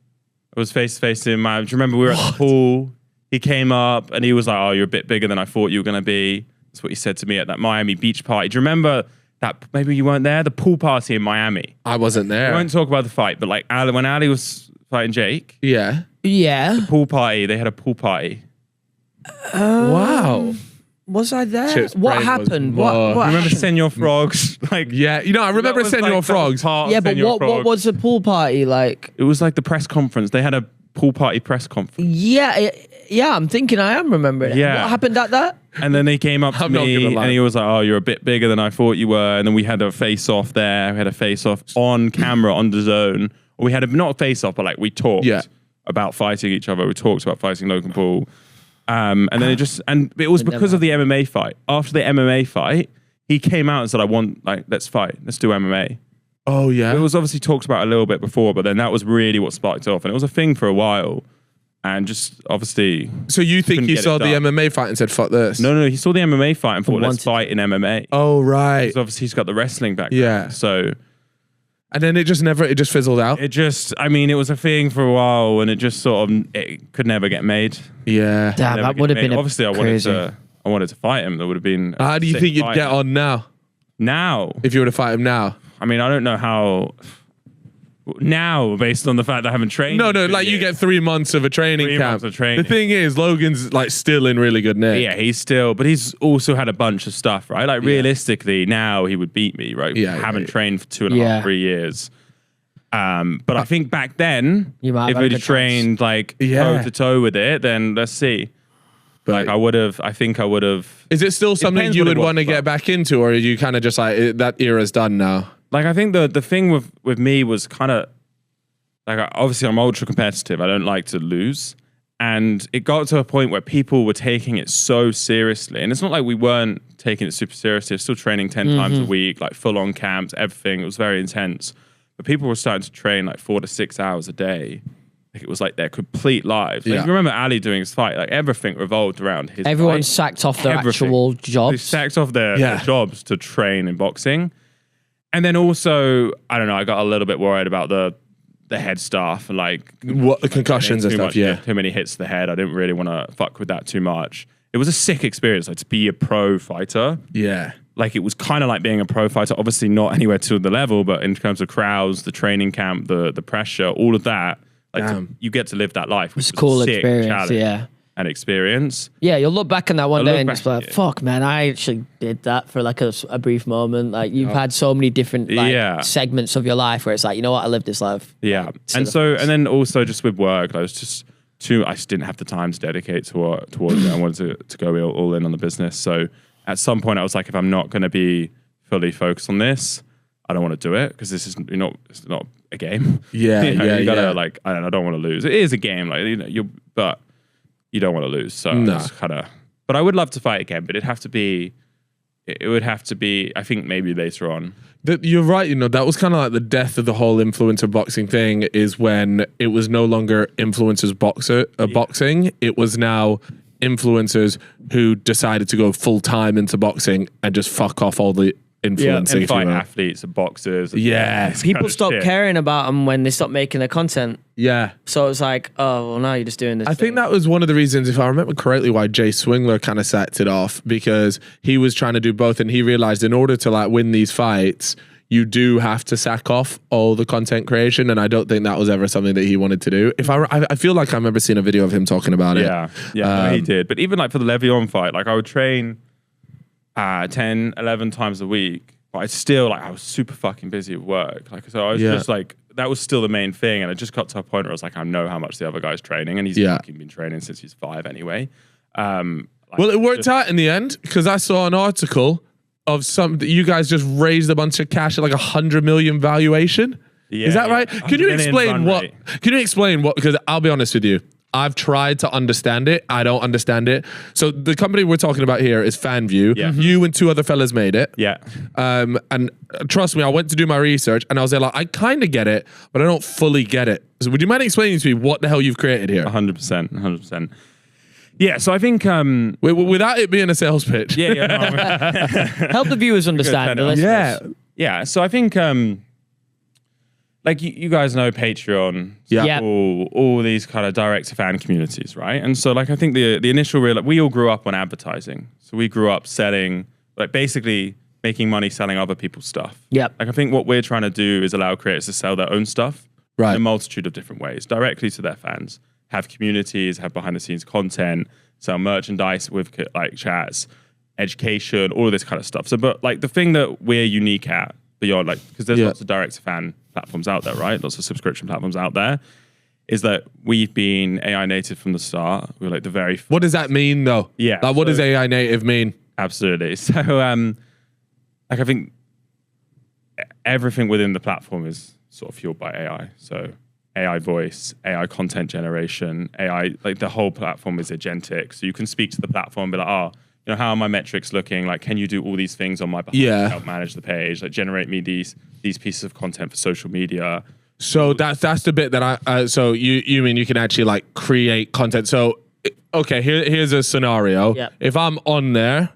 S2: I was face to face to him. Do you remember we were at the pool? He came up and he was like, "Oh, you're a bit bigger than I thought you were gonna be." That's what he said to me at that Miami beach party. Do you remember that? Maybe you weren't there. The pool party in Miami.
S1: I wasn't there.
S2: We won't talk about the fight, but like when Ali was fighting Jake,
S1: Yeah.
S3: Yeah.
S2: pool party. They had a pool party.
S1: Wow.
S3: Was I there?
S1: Chip's
S3: What
S1: brain was
S3: happened?
S1: blown.
S3: What
S2: Remember
S3: happened?
S2: Senor Frogs? Like
S1: Yeah. You know, I remember
S2: that was
S1: Senor
S2: like- that was
S1: Frogs.
S2: part of
S3: Yeah, but
S2: Senor
S3: what
S2: Frogs.
S3: was the pool party like?
S2: It was like the press conference. They had a pool party press conference.
S3: Yeah, I'm thinking I am remembering it.
S2: Yeah.
S3: What happened at that?
S2: And then they came up to
S1: I'm not
S2: me
S1: gonna lie.
S2: and he was like, "Oh, you're a bit bigger than I thought you were." And then we had a face off there. We had a face off on camera on the zone. Or we had not a face off, but like we talked
S1: Yeah.
S2: about fighting each other. We talked about fighting Logan Paul. And then it was because of the MMA fight. After the MMA fight, he came out and said, let's fight. Let's do MMA.
S1: Oh, yeah.
S2: It was obviously talked about a little bit before, but then that was really what sparked it off. And it was a thing for a while. And just obviously,
S1: So you think
S2: couldn't
S1: you
S2: get
S1: saw
S2: it
S1: the
S2: done.
S1: MMA fight and said, fuck this?
S2: no, he saw the MMA fight and thought, let's
S3: wanted-
S2: fight in MMA.
S1: Oh, right.
S2: Because obviously he's got the wrestling background.
S1: Yeah.
S2: So
S1: And then it just fizzled out.
S2: it was a thing for a while and it just sort of, it could never get made.
S1: Yeah.
S3: Damn,
S2: Never
S3: that
S2: get
S3: would have
S2: made.
S3: been
S2: Obviously,
S3: crazy.
S2: I wanted to fight him. That would have been. a
S1: How do you
S2: sick
S1: think you'd
S2: fight.
S1: get on now
S2: Now?
S1: if you were to fight him now?
S2: I mean, I don't know how. Now, based on the fact that I haven't trained.
S1: No,
S2: for
S1: like you
S2: years.
S1: get 3 months of a training
S2: 3
S1: camp.
S2: months of training.
S1: The thing is, Logan's like still in really good nick.
S2: Yeah, he's still, but he's also had a bunch of stuff, right? Like realistically, now he would beat me, right?
S1: Yeah,
S2: haven't
S1: yeah.
S2: trained for 2.5,
S3: Yeah.
S2: 3 years. But I think back then,
S3: You might have
S2: if
S3: had a
S2: we'd
S3: good
S2: trained like
S1: Yeah.
S2: toe to toe with it, then let's see.
S1: But
S2: Like I would have. I think I would have.
S1: is it still something
S2: depends
S1: you
S2: what
S1: would
S2: it was,
S1: want to
S2: but-
S1: get back into, or are you kind of just like that era's done now?
S2: Like I think the thing with me was kind of like obviously I'm ultra competitive. I don't like to lose, and it got to a point where people were taking it so seriously. And it's not like we weren't taking it super seriously. I was still training 10 times a week, like full on camps, everything. It was very intense. But people were starting to train like 4 to 6 hours a day. Like it was like their complete lives. Like,
S1: Yeah.
S2: if you remember Ali doing his fight, like everything revolved around his
S3: Everyone
S2: fight.
S3: sacked off their
S2: Everything.
S3: actual
S2: They
S3: jobs.
S2: sacked off their
S1: Yeah.
S2: jobs to train in boxing. And then also, I don't know, I got a little bit worried about the head stuff and like
S1: What the concussions and
S2: too
S1: stuff?
S2: much-
S1: Yeah.
S2: too many hits to the head. I didn't really want to fuck with that too much. It was a sick experience, like to be a pro fighter.
S1: Yeah.
S2: Like it was kind of like being a pro fighter, obviously not anywhere to the level, but in terms of crowds, the training camp, the pressure, all of that, like
S1: Damn.
S2: you get to live that life.
S3: It's
S2: Which
S3: a cool
S2: was a sick
S3: experience.
S2: challenge.
S3: Yeah.
S2: and experience.
S3: Yeah, you'll look back on that one
S2: I'll
S3: day
S2: look
S3: and
S2: back-
S3: just be like, fuck, man, I actually did that for like a brief moment. Like you've had so many different segments of your life where it's like, you know what, I lived this life.
S2: Yeah. And then also just with work, I was just I just didn't have the time to dedicate towards it. I wanted to go all in on the business. So at some point I was like, if I'm not going to be fully focused on this, I don't want to do it because this is it's not a game.
S1: Yeah,
S2: you gotta like I don't want to lose. It is a game, like but you don't want to lose. So it's kind of. But I would love to fight again, but it would have to be. I think maybe later on.
S1: You're right. That was kind of like the death of the whole influencer boxing thing. Is when it was no longer influencers boxing. It was now influencers who decided to go full time into boxing and just fuck off all the influencing.
S2: And fight athletes and boxers. And
S3: people stopped caring about them when they stopped making their content.
S1: Yeah.
S3: So it's like, oh, well, now you're just doing this.
S1: I think that was one of the reasons, if I remember correctly, why Jay Swingler kind of sacked it off, because he was trying to do both, and he realized in order to like win these fights, you do have to sack off all the content creation, and I don't think that was ever something that he wanted to do. I feel like I remember seeing a video of him talking about it.
S2: Yeah, he did. But even like for the Le'Veon fight, like I would train 10, 11 times a week, but I was super fucking busy at work. Like, so I was just like, that was still the main thing. And it just got to a point where I was like, I know how much the other guy's training, and he's fucking been training since he's 5 anyway.
S1: Well, it worked out in the end, because I saw an article of you guys just raised a bunch of cash at like 100 million valuation.
S2: Yeah,
S1: is that right? Can you explain what? Because I'll be honest with you, I've tried to understand it. I don't understand it. So the company we're talking about here is Fanvue.
S2: Yeah.
S1: You and 2 other fellas made it.
S2: Yeah.
S1: And trust me, I went to do my research, and I was there like, I kind of get it, but I don't fully get it. So would you mind explaining to me what the hell you've created here?
S2: 100%. Yeah, so I think
S1: without it being a sales pitch.
S3: Help the viewers understand.
S2: Yeah. So I think like you guys know Patreon, all these kind of direct to fan communities, right? And so like I think the initial we all grew up on advertising, so we grew up selling, like basically making money selling other people's stuff.
S3: Yep.
S2: Like I think what we're trying to do is allow creators to sell their own stuff in a multitude of different ways, directly to their fans. Have communities, have behind the scenes content, sell merchandise with like chats, education, all of this kind of stuff. So, but like the thing that we're unique at beyond, like, because there's lots of direct to fan platforms out there, right? Lots of subscription platforms out there, is that we've been AI native from the start. We're like the very
S1: What does that mean though?
S2: Yeah.
S1: Like, what does AI native mean?
S2: Absolutely. So, like I think everything within the platform is sort of fueled by AI. So AI voice, AI content generation, AI, like the whole platform is agentic. So you can speak to the platform and be like, how are my metrics looking? Like, can you do all these things on my behalf to help manage the page? Like, generate me these pieces of content for social media.
S1: So that's the bit that so you mean you can actually like create content. So, okay, here's a scenario.
S3: Yep.
S1: If I'm on there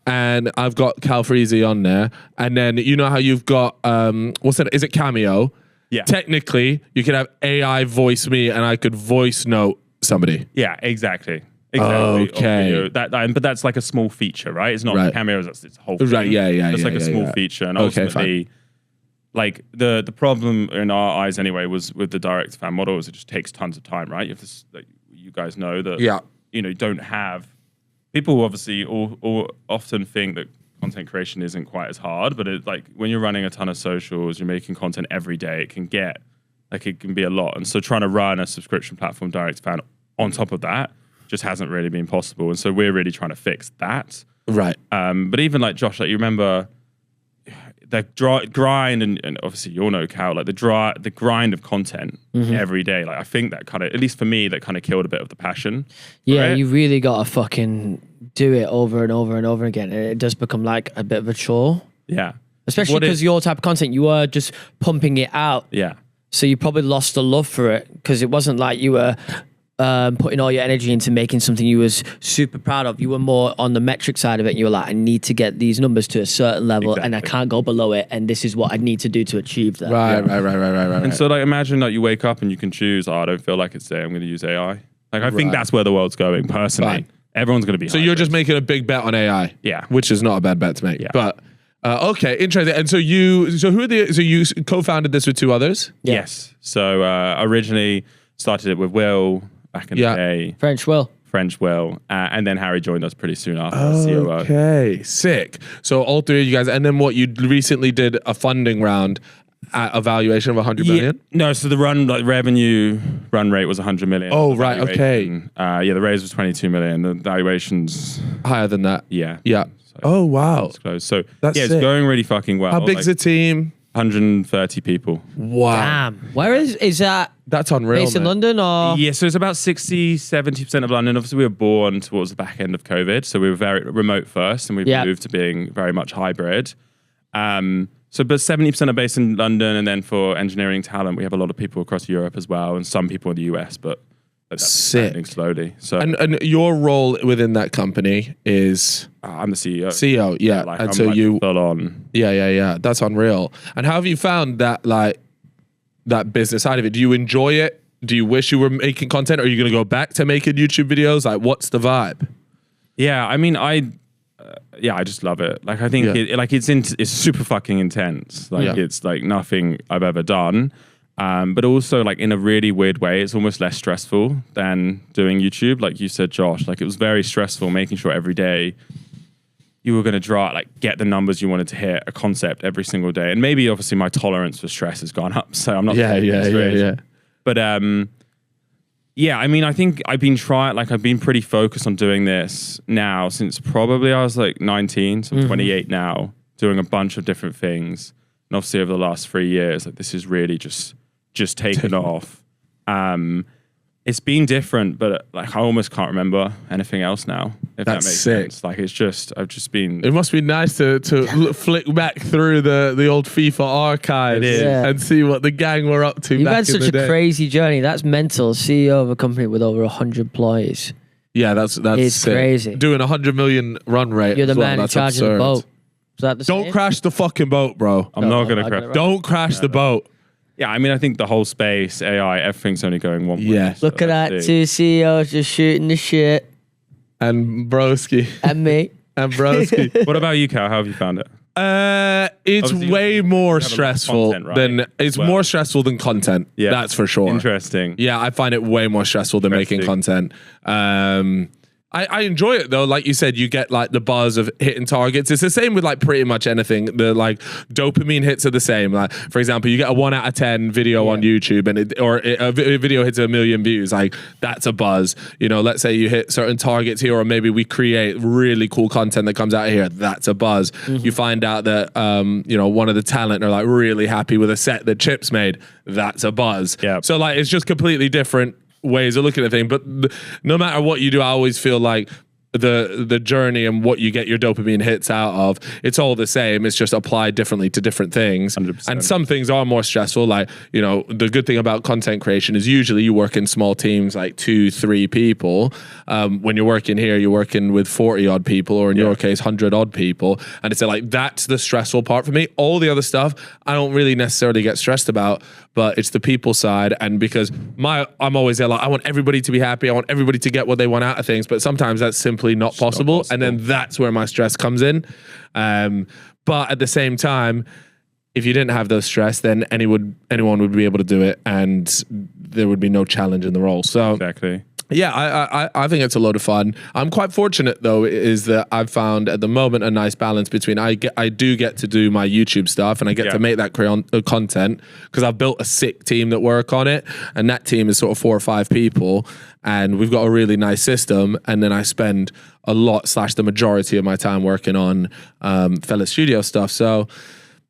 S1: and I've got Cal Freezy on there, and then you know how you've got, what's that? Is it Cameo?
S2: Yeah.
S1: Technically, you could have AI voice me, and I could voice note somebody.
S2: Yeah, exactly.
S1: Okay.
S2: But that's like a small feature, right? It's not cameos. It's a whole thing.
S1: Right. Yeah.
S2: It's like a small feature, and ultimately, like the problem in our eyes anyway was with the direct fan model is it just takes tons of time, right? You have to, like, you guys know that.
S1: Yeah.
S2: You don't have people obviously all often think that content creation isn't quite as hard, but it's like when you're running a ton of socials, you're making content every day, it can be a lot. And so trying to run a subscription platform direct fan on top of that just hasn't really been possible. And so we're really trying to fix that.
S1: Right.
S2: But even like Josh, like you remember the grind and obviously you all know Cal, like the grind of content every day. Like I think that kind of, at least for me, that kind of killed a bit of the passion.
S3: Yeah,
S2: right?
S3: you really got to fucking do it over and over and over again. And it does become like a bit of a chore.
S2: Yeah.
S3: Especially because your type of content, you were just pumping it out.
S2: Yeah.
S3: So you probably lost the love for it because it wasn't like you were putting all your energy into making something you was super proud of. You were more on the metric side of it. You were like, I need to get these numbers to a certain level and I can't go below it. And this is what I need to do to achieve that.
S1: Right.
S2: And so like imagine that you wake up and you can choose, I don't feel like it's there, I'm going to use AI. Like I think that's where the world's going personally.
S1: Fine.
S2: Everyone's going to be
S1: So you're just making a big bet on AI.
S2: Yeah.
S1: Which is not a bad bet to make.
S2: Yeah.
S1: But okay, interesting. And so you co-founded this with 2 others?
S2: Yes. So originally started it with Will. back in the day.
S3: French Will.
S2: And then Harry joined us pretty soon after as COO.
S1: Okay, sick. So all three of you guys, and then what, you recently did a funding round at a valuation of 100 million?
S2: No, so the revenue run rate was 100 million.
S1: Oh, right, okay.
S2: The raise was 22 million. The valuation's
S1: higher than that.
S2: Yeah.
S1: So, oh, wow.
S2: It's close. So
S1: That's
S2: it's
S1: sick.
S2: going really fucking well.
S1: How big's the team?
S2: 130 people.
S1: Wow.
S3: Damn. Where is that?
S1: That's unreal,
S3: Based in
S1: man.
S3: London or?
S2: Yeah, so it's about 60-70% of London. Obviously, we were born towards the back end of COVID, so we were very remote first, and we've moved to being very much hybrid. But 70% are based in London, and then for engineering talent, we have a lot of people across Europe as well, and some people in the US, but that's expanding slowly. So,
S1: and your role within that company is?
S2: I'm the CEO.
S1: CEO, yeah.
S2: Like,
S1: and
S2: I'm
S1: so
S2: like
S1: you...
S2: full on.
S1: Yeah. That's unreal. And how have you found that, like, that business side of it? Do you enjoy it? Do you wish you were making content? Or are you going to go back to making YouTube videos? Like, what's the vibe?
S2: Yeah, I mean, I just love it. Like, I think it's super fucking intense. Like, it's like nothing I've ever done. But also, like, in a really weird way, it's almost less stressful than doing YouTube. Like you said, Josh, like, it was very stressful making sure every day you were going to get the numbers you wanted to hit, a concept every single day. And maybe, obviously, my tolerance for stress has gone up. So I'm not...
S1: Yeah.
S2: But, I mean, I think I've been pretty focused on doing this now since probably I was like 19, so I'm 28 now, doing a bunch of different things. And obviously over the last 3 years, like, this is really just taken off. It's been different, but like I almost can't remember anything else now. If
S1: That's
S2: that makes
S1: sick.
S2: sense. Like, I've just been...
S1: It must be nice to flick back through the old FIFA archives
S2: It is.
S1: and see what the gang were up to.
S3: You've
S1: back
S3: had
S1: in
S3: such
S1: the
S3: a
S1: day.
S3: crazy journey. That's mental. CEO of a company with over 100 employees.
S1: Yeah, that's
S3: It's
S1: sick.
S3: crazy.
S1: Doing 100 million run rate.
S3: You're the
S1: as well,
S3: man in
S1: that's
S3: charge
S1: absurd.
S3: of the boat. Is that the
S1: Don't
S3: same?
S1: crash the fucking boat, bro.
S2: I'm not going to
S3: I
S2: crash.
S3: get it right.
S1: Don't crash the boat.
S2: Yeah, I mean, I think the whole space, AI, everything's only going one way.
S1: Yeah.
S2: So
S3: Look at that,
S2: let's see.
S3: two CEOs just shooting the shit.
S1: And broski.
S3: And me.
S1: And broski.
S2: What about you, Cal? How have you found it?
S1: It's
S2: Obviously,
S1: way
S2: you
S1: more
S2: have a lot of
S1: stressful
S2: content, right?
S1: than it's
S2: Well.
S1: more stressful than content.
S2: Yeah.
S1: That's for sure.
S2: Interesting.
S1: Yeah, I find it way more stressful than making content. I enjoy it though. Like you said, you get like the buzz of hitting targets. It's the same with like pretty much anything. The like dopamine hits are the same. Like for example, you get a 1 out of 10 video on YouTube, and a video hits 1 million views. Like that's a buzz. You know, let's say you hit certain targets here, or maybe we create really cool content that comes out of here. That's a buzz. You find out that one of the talent are like really happy with a set that Chips made. That's a buzz.
S2: Yeah.
S1: So like it's just completely different ways of looking at things, but no matter what you do, I always feel like the journey and what you get your dopamine hits out of, it's all the same. It's just applied differently to different things.
S2: 100%.
S1: And some things are more stressful. Like, you know, the good thing about content creation is usually you work in small teams, like 2-3 people. When you're working here, you're working with 40 odd people, or in your case, 100 odd people. And it's like, that's the stressful part for me. All the other stuff, I don't really necessarily get stressed about, but it's the people side. And because I'm always there, like, I want everybody to be happy. I want everybody to get what they want out of things. But sometimes that's simply not possible. And then that's where my stress comes in. But at the same time, if you didn't have those stress, then anyone would be able to do it, and there would be no challenge in the role. So
S2: Exactly.
S1: yeah, I think it's a load of fun. I'm quite fortunate though, is that I've found at the moment a nice balance between I do get to do my YouTube stuff, and I get to make that content because I've built a sick team that work on it, and that team is sort of 4 or 5 people, and we've got a really nice system. And then I spend a lot / the majority of my time working on Fella Studio stuff. So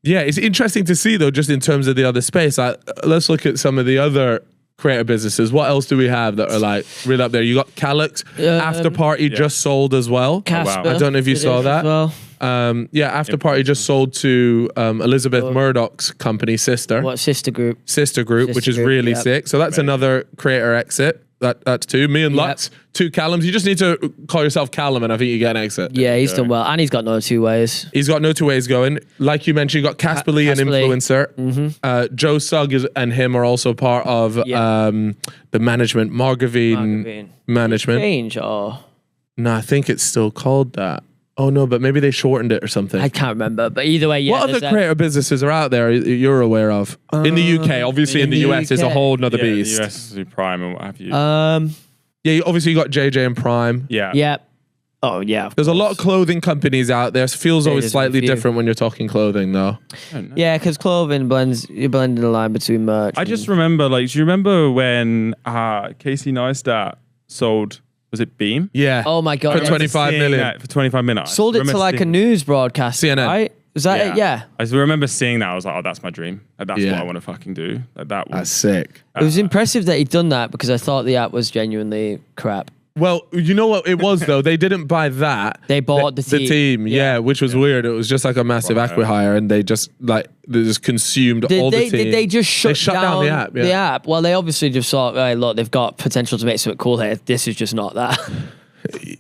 S1: yeah, it's interesting to see though, just in terms of the other space. Let's look at some of the other creative businesses. What else do we have that are like really up there? You got Calyx, After Party just sold as well.
S3: Casper.
S1: I don't know if you saw that.
S3: Well.
S1: After Party just sold to Elizabeth Murdoch's company, Sister.
S3: What, Sister Group?
S1: Sister Group, which is
S3: Group,
S1: really
S3: yep.
S1: sick. So that's another creator exit. That's 2. Me and Lutz, 2 Callums. You just need to call yourself Callum, and I think you get an exit.
S3: Yeah, he's done well. And he's got no 2 ways.
S1: He's got no 2 ways going. Like you mentioned, you got Casper Lee, an
S3: Casper Lee.
S1: influencer. Joe Sugg and him are also part of the management, Margravine management.
S3: Change or?
S1: No, I think it's still called that. Oh no, but maybe they shortened it or something.
S3: I can't remember. But either way, yeah.
S1: What other creator businesses are out there you're aware of? In the UK, obviously in the US is a whole nother beast.
S2: The US is Prime and what have you.
S1: Yeah, obviously you got JJ and Prime.
S2: Yeah.
S3: Yep. Oh yeah.
S1: There's a lot of clothing companies out there. It feels always
S3: there's a
S1: slightly
S3: few.
S1: different when you're talking clothing, though.
S3: Yeah, because clothing you're blending the line between merch.
S2: I just remember, like, do you remember when Casey Neistat sold, was it Beam?
S1: Yeah.
S3: Oh my god.
S1: For
S3: yeah.
S1: 25
S2: Seeing
S1: million.
S2: that for 25 minutes.
S3: Sold it to like a news broadcast.
S1: CNN.
S3: Right? Is that it? Yeah.
S2: I remember seeing that. I was like, oh, that's my dream. Like, that's
S1: Yeah.
S2: what I want to fucking do. Like, that was
S1: That's sick.
S3: It was impressive that he'd done that because I thought the app was genuinely crap.
S1: Well, you know what it was though? They didn't buy that.
S3: They bought the team.
S1: Yeah, which was weird. It was just like a massive acqui-hire, and they just consumed all the team.
S3: Did they just shut
S1: down the app? Yeah.
S3: The app? Well, they obviously just thought, right, look, they've got potential to make something cool here. This is just not that.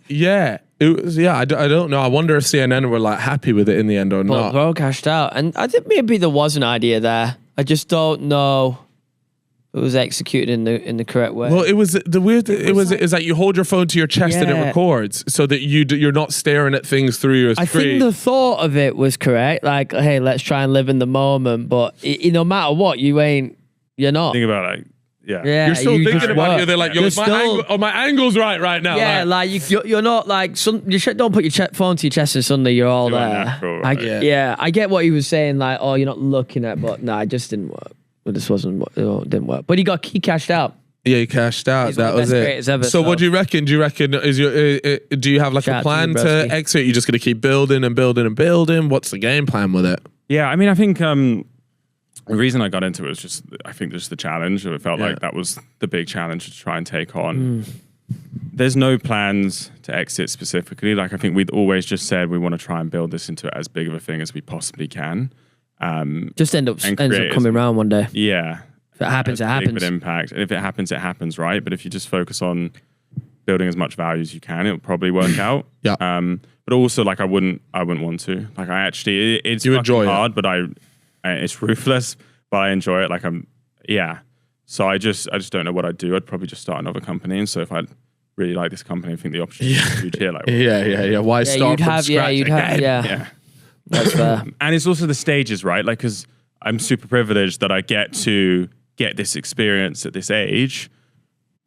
S1: Yeah, it was. Yeah, I don't know. I wonder if CNN were like happy with it in the end or
S3: But
S1: not.
S3: bro cashed out, and I think maybe there was an idea there. I just don't know. It was executed in the correct way.
S1: Well, it was the weird. It was like you hold your phone to your chest and it
S3: Yeah.
S1: records, so that you're not staring at things through your
S3: I
S1: screen.
S3: think the thought of it was correct. Like, hey, let's try and live in the moment. But no matter what, you're not.
S2: Think about like, yeah.
S3: Yeah,
S1: you're still
S3: you
S1: thinking
S3: just
S1: about
S3: work.
S1: it. They're like,
S3: You're
S1: my
S3: still-
S1: my angle's right now.
S3: Yeah, you're not like don't put your phone to your chest and suddenly you're all
S2: You're
S3: there.
S2: natural, right?
S3: Yeah, I get what he was saying. Like, oh, you're not looking at, but no, it just didn't work. Well, this didn't work. But he cashed out.
S1: Yeah, you cashed out.
S3: He's one
S1: That
S3: of the
S1: was
S3: best
S1: it.
S3: creators ever,
S1: so,
S3: so-
S1: what do you reckon? Do you reckon do you have like
S3: Shout
S1: a
S3: out to
S1: plan
S3: you,
S1: to
S3: broski.
S1: exit? You're just gonna keep building and building and building. What's the game plan with it?
S2: Yeah, I mean, I think the reason I got into it was just the challenge. It felt like that was the big challenge to try and take on. There's no plans to exit specifically. Like, I think we'd always just said we want to try and build this into as big of a thing as we possibly can.
S3: Just ends up
S2: creators.
S3: coming around one day.
S2: Yeah.
S3: If it happens, it
S2: Big
S3: happens.
S2: of an impact. And if it happens, right? But if you just focus on building as much value as you can, it'll probably work out.
S1: Yeah.
S2: But also, like, I wouldn't want to. Like, I actually, it's
S1: You
S2: fucking
S1: enjoy it.
S2: hard, but it's ruthless, but I enjoy it. Like, So I just don't know what I'd do. I'd probably just start another company. And so if I really like this company, I think the opportunity is huge here. Like,
S1: Yeah. Why start from scratch? again?
S2: yeah.
S3: That's fair.
S2: And it's also the stages, right? Like, because I'm super privileged that I get to get this experience at this age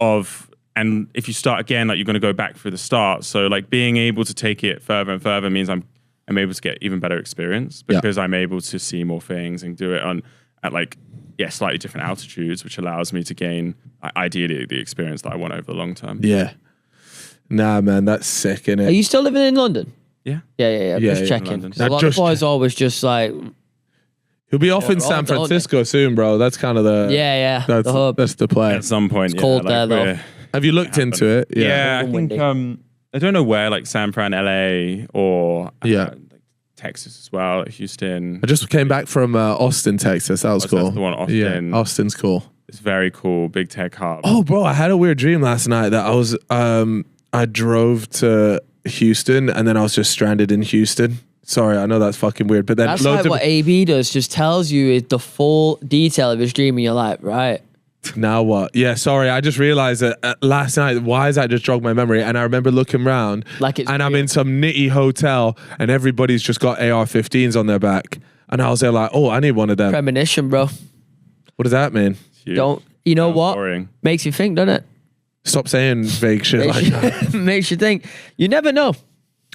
S2: and if you start again, like, you're going to go back through the start. So, like, being able to take it further and further means I'm able to get even better experience because I'm able to see more things and do it at slightly different altitudes, which allows me to gain ideally the experience that I want over the long term.
S1: Yeah. Nah, man, that's sick, innit?
S3: Are you still living in London?
S2: Yeah.
S3: Yeah.
S1: Yeah,
S3: Just
S1: yeah,
S3: checking.
S2: London.
S3: 'Cause a lot of boys always just like,
S1: He'll be off in San
S3: don't they?
S1: Francisco soon, bro. That's kind of the
S3: the hub.
S1: That's the play.
S2: At some point,
S3: It's cold there, though.
S2: we're-
S1: Have you looked into it?
S2: Yeah, I
S3: Cold
S2: think
S3: and
S2: I don't know where, like San Fran, LA, or
S1: Yeah.
S2: like Texas as well, Houston.
S1: I just came back from Austin, Texas. That was
S2: Oh, so
S1: cool.
S2: that's the one, Austin.
S1: Yeah, Austin's cool.
S2: It's very cool, big tech hub.
S1: Oh, bro, I had a weird dream last night that I was I drove to Houston and then I was just stranded in Houston. Sorry, I know that's fucking weird, but then
S3: That's
S1: loads
S3: like
S1: of
S3: what AB does. Just tells you the full detail of his dream, and you're like, right.
S1: now what? Yeah, sorry, I just realized that last night. Why has that just jogged my memory? And I remember looking around,
S3: Like it's
S1: and I'm
S3: real.
S1: in some nitty hotel, and everybody's just got AR-15s on their back, and I was there like, oh, I need one of them.
S3: Premonition, bro.
S1: What does that mean?
S2: Huge.
S3: Don't you know
S2: Sounds
S3: what?
S2: boring.
S3: Makes you think, doesn't it?
S1: Stop saying vague shit like that.
S3: Makes you think. You never know.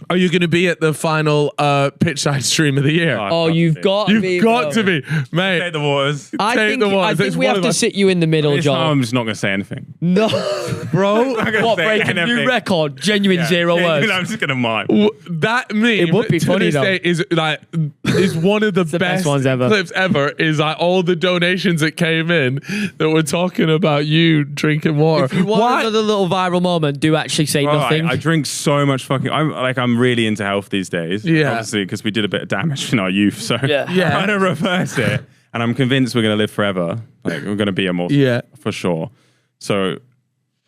S1: Are you going to be at the final PitchSide stream of the year?
S3: Oh, you've got to be.
S1: You've got
S3: bro.
S1: to be, mate.
S2: Take the waters.
S3: I
S1: Take
S3: think,
S1: the waters.
S3: I think
S1: It's
S3: we
S1: one
S3: have
S1: of
S3: to
S1: my-
S3: sit you in the middle,
S2: This time
S3: John.
S2: I'm just not going to say anything.
S3: No,
S1: Bro,
S2: I'm gonna
S3: what
S2: say
S3: breaking new
S2: anything.
S3: record? Genuine zero words.
S2: I'm just going to mime.
S1: that meme
S3: It would be
S1: to
S3: funny,
S1: this
S3: though.
S1: day is like is one of the,
S3: the
S1: best
S3: best ones ever.
S1: clips ever. Is like all the donations that came in that were talking about you drinking water.
S3: If you want
S1: Why?
S3: another little viral moment, do actually say
S2: Bro,
S3: nothing.
S2: I drink so much fucking. I'm really into health these days.
S1: Yeah.
S2: Obviously, because we did a bit of damage in our youth. So
S3: Yeah.
S1: Yeah.
S2: I'm trying to reverse it. And I'm convinced we're going to live forever. Like, we're going to be immortal.
S1: Yeah.
S2: For sure. So,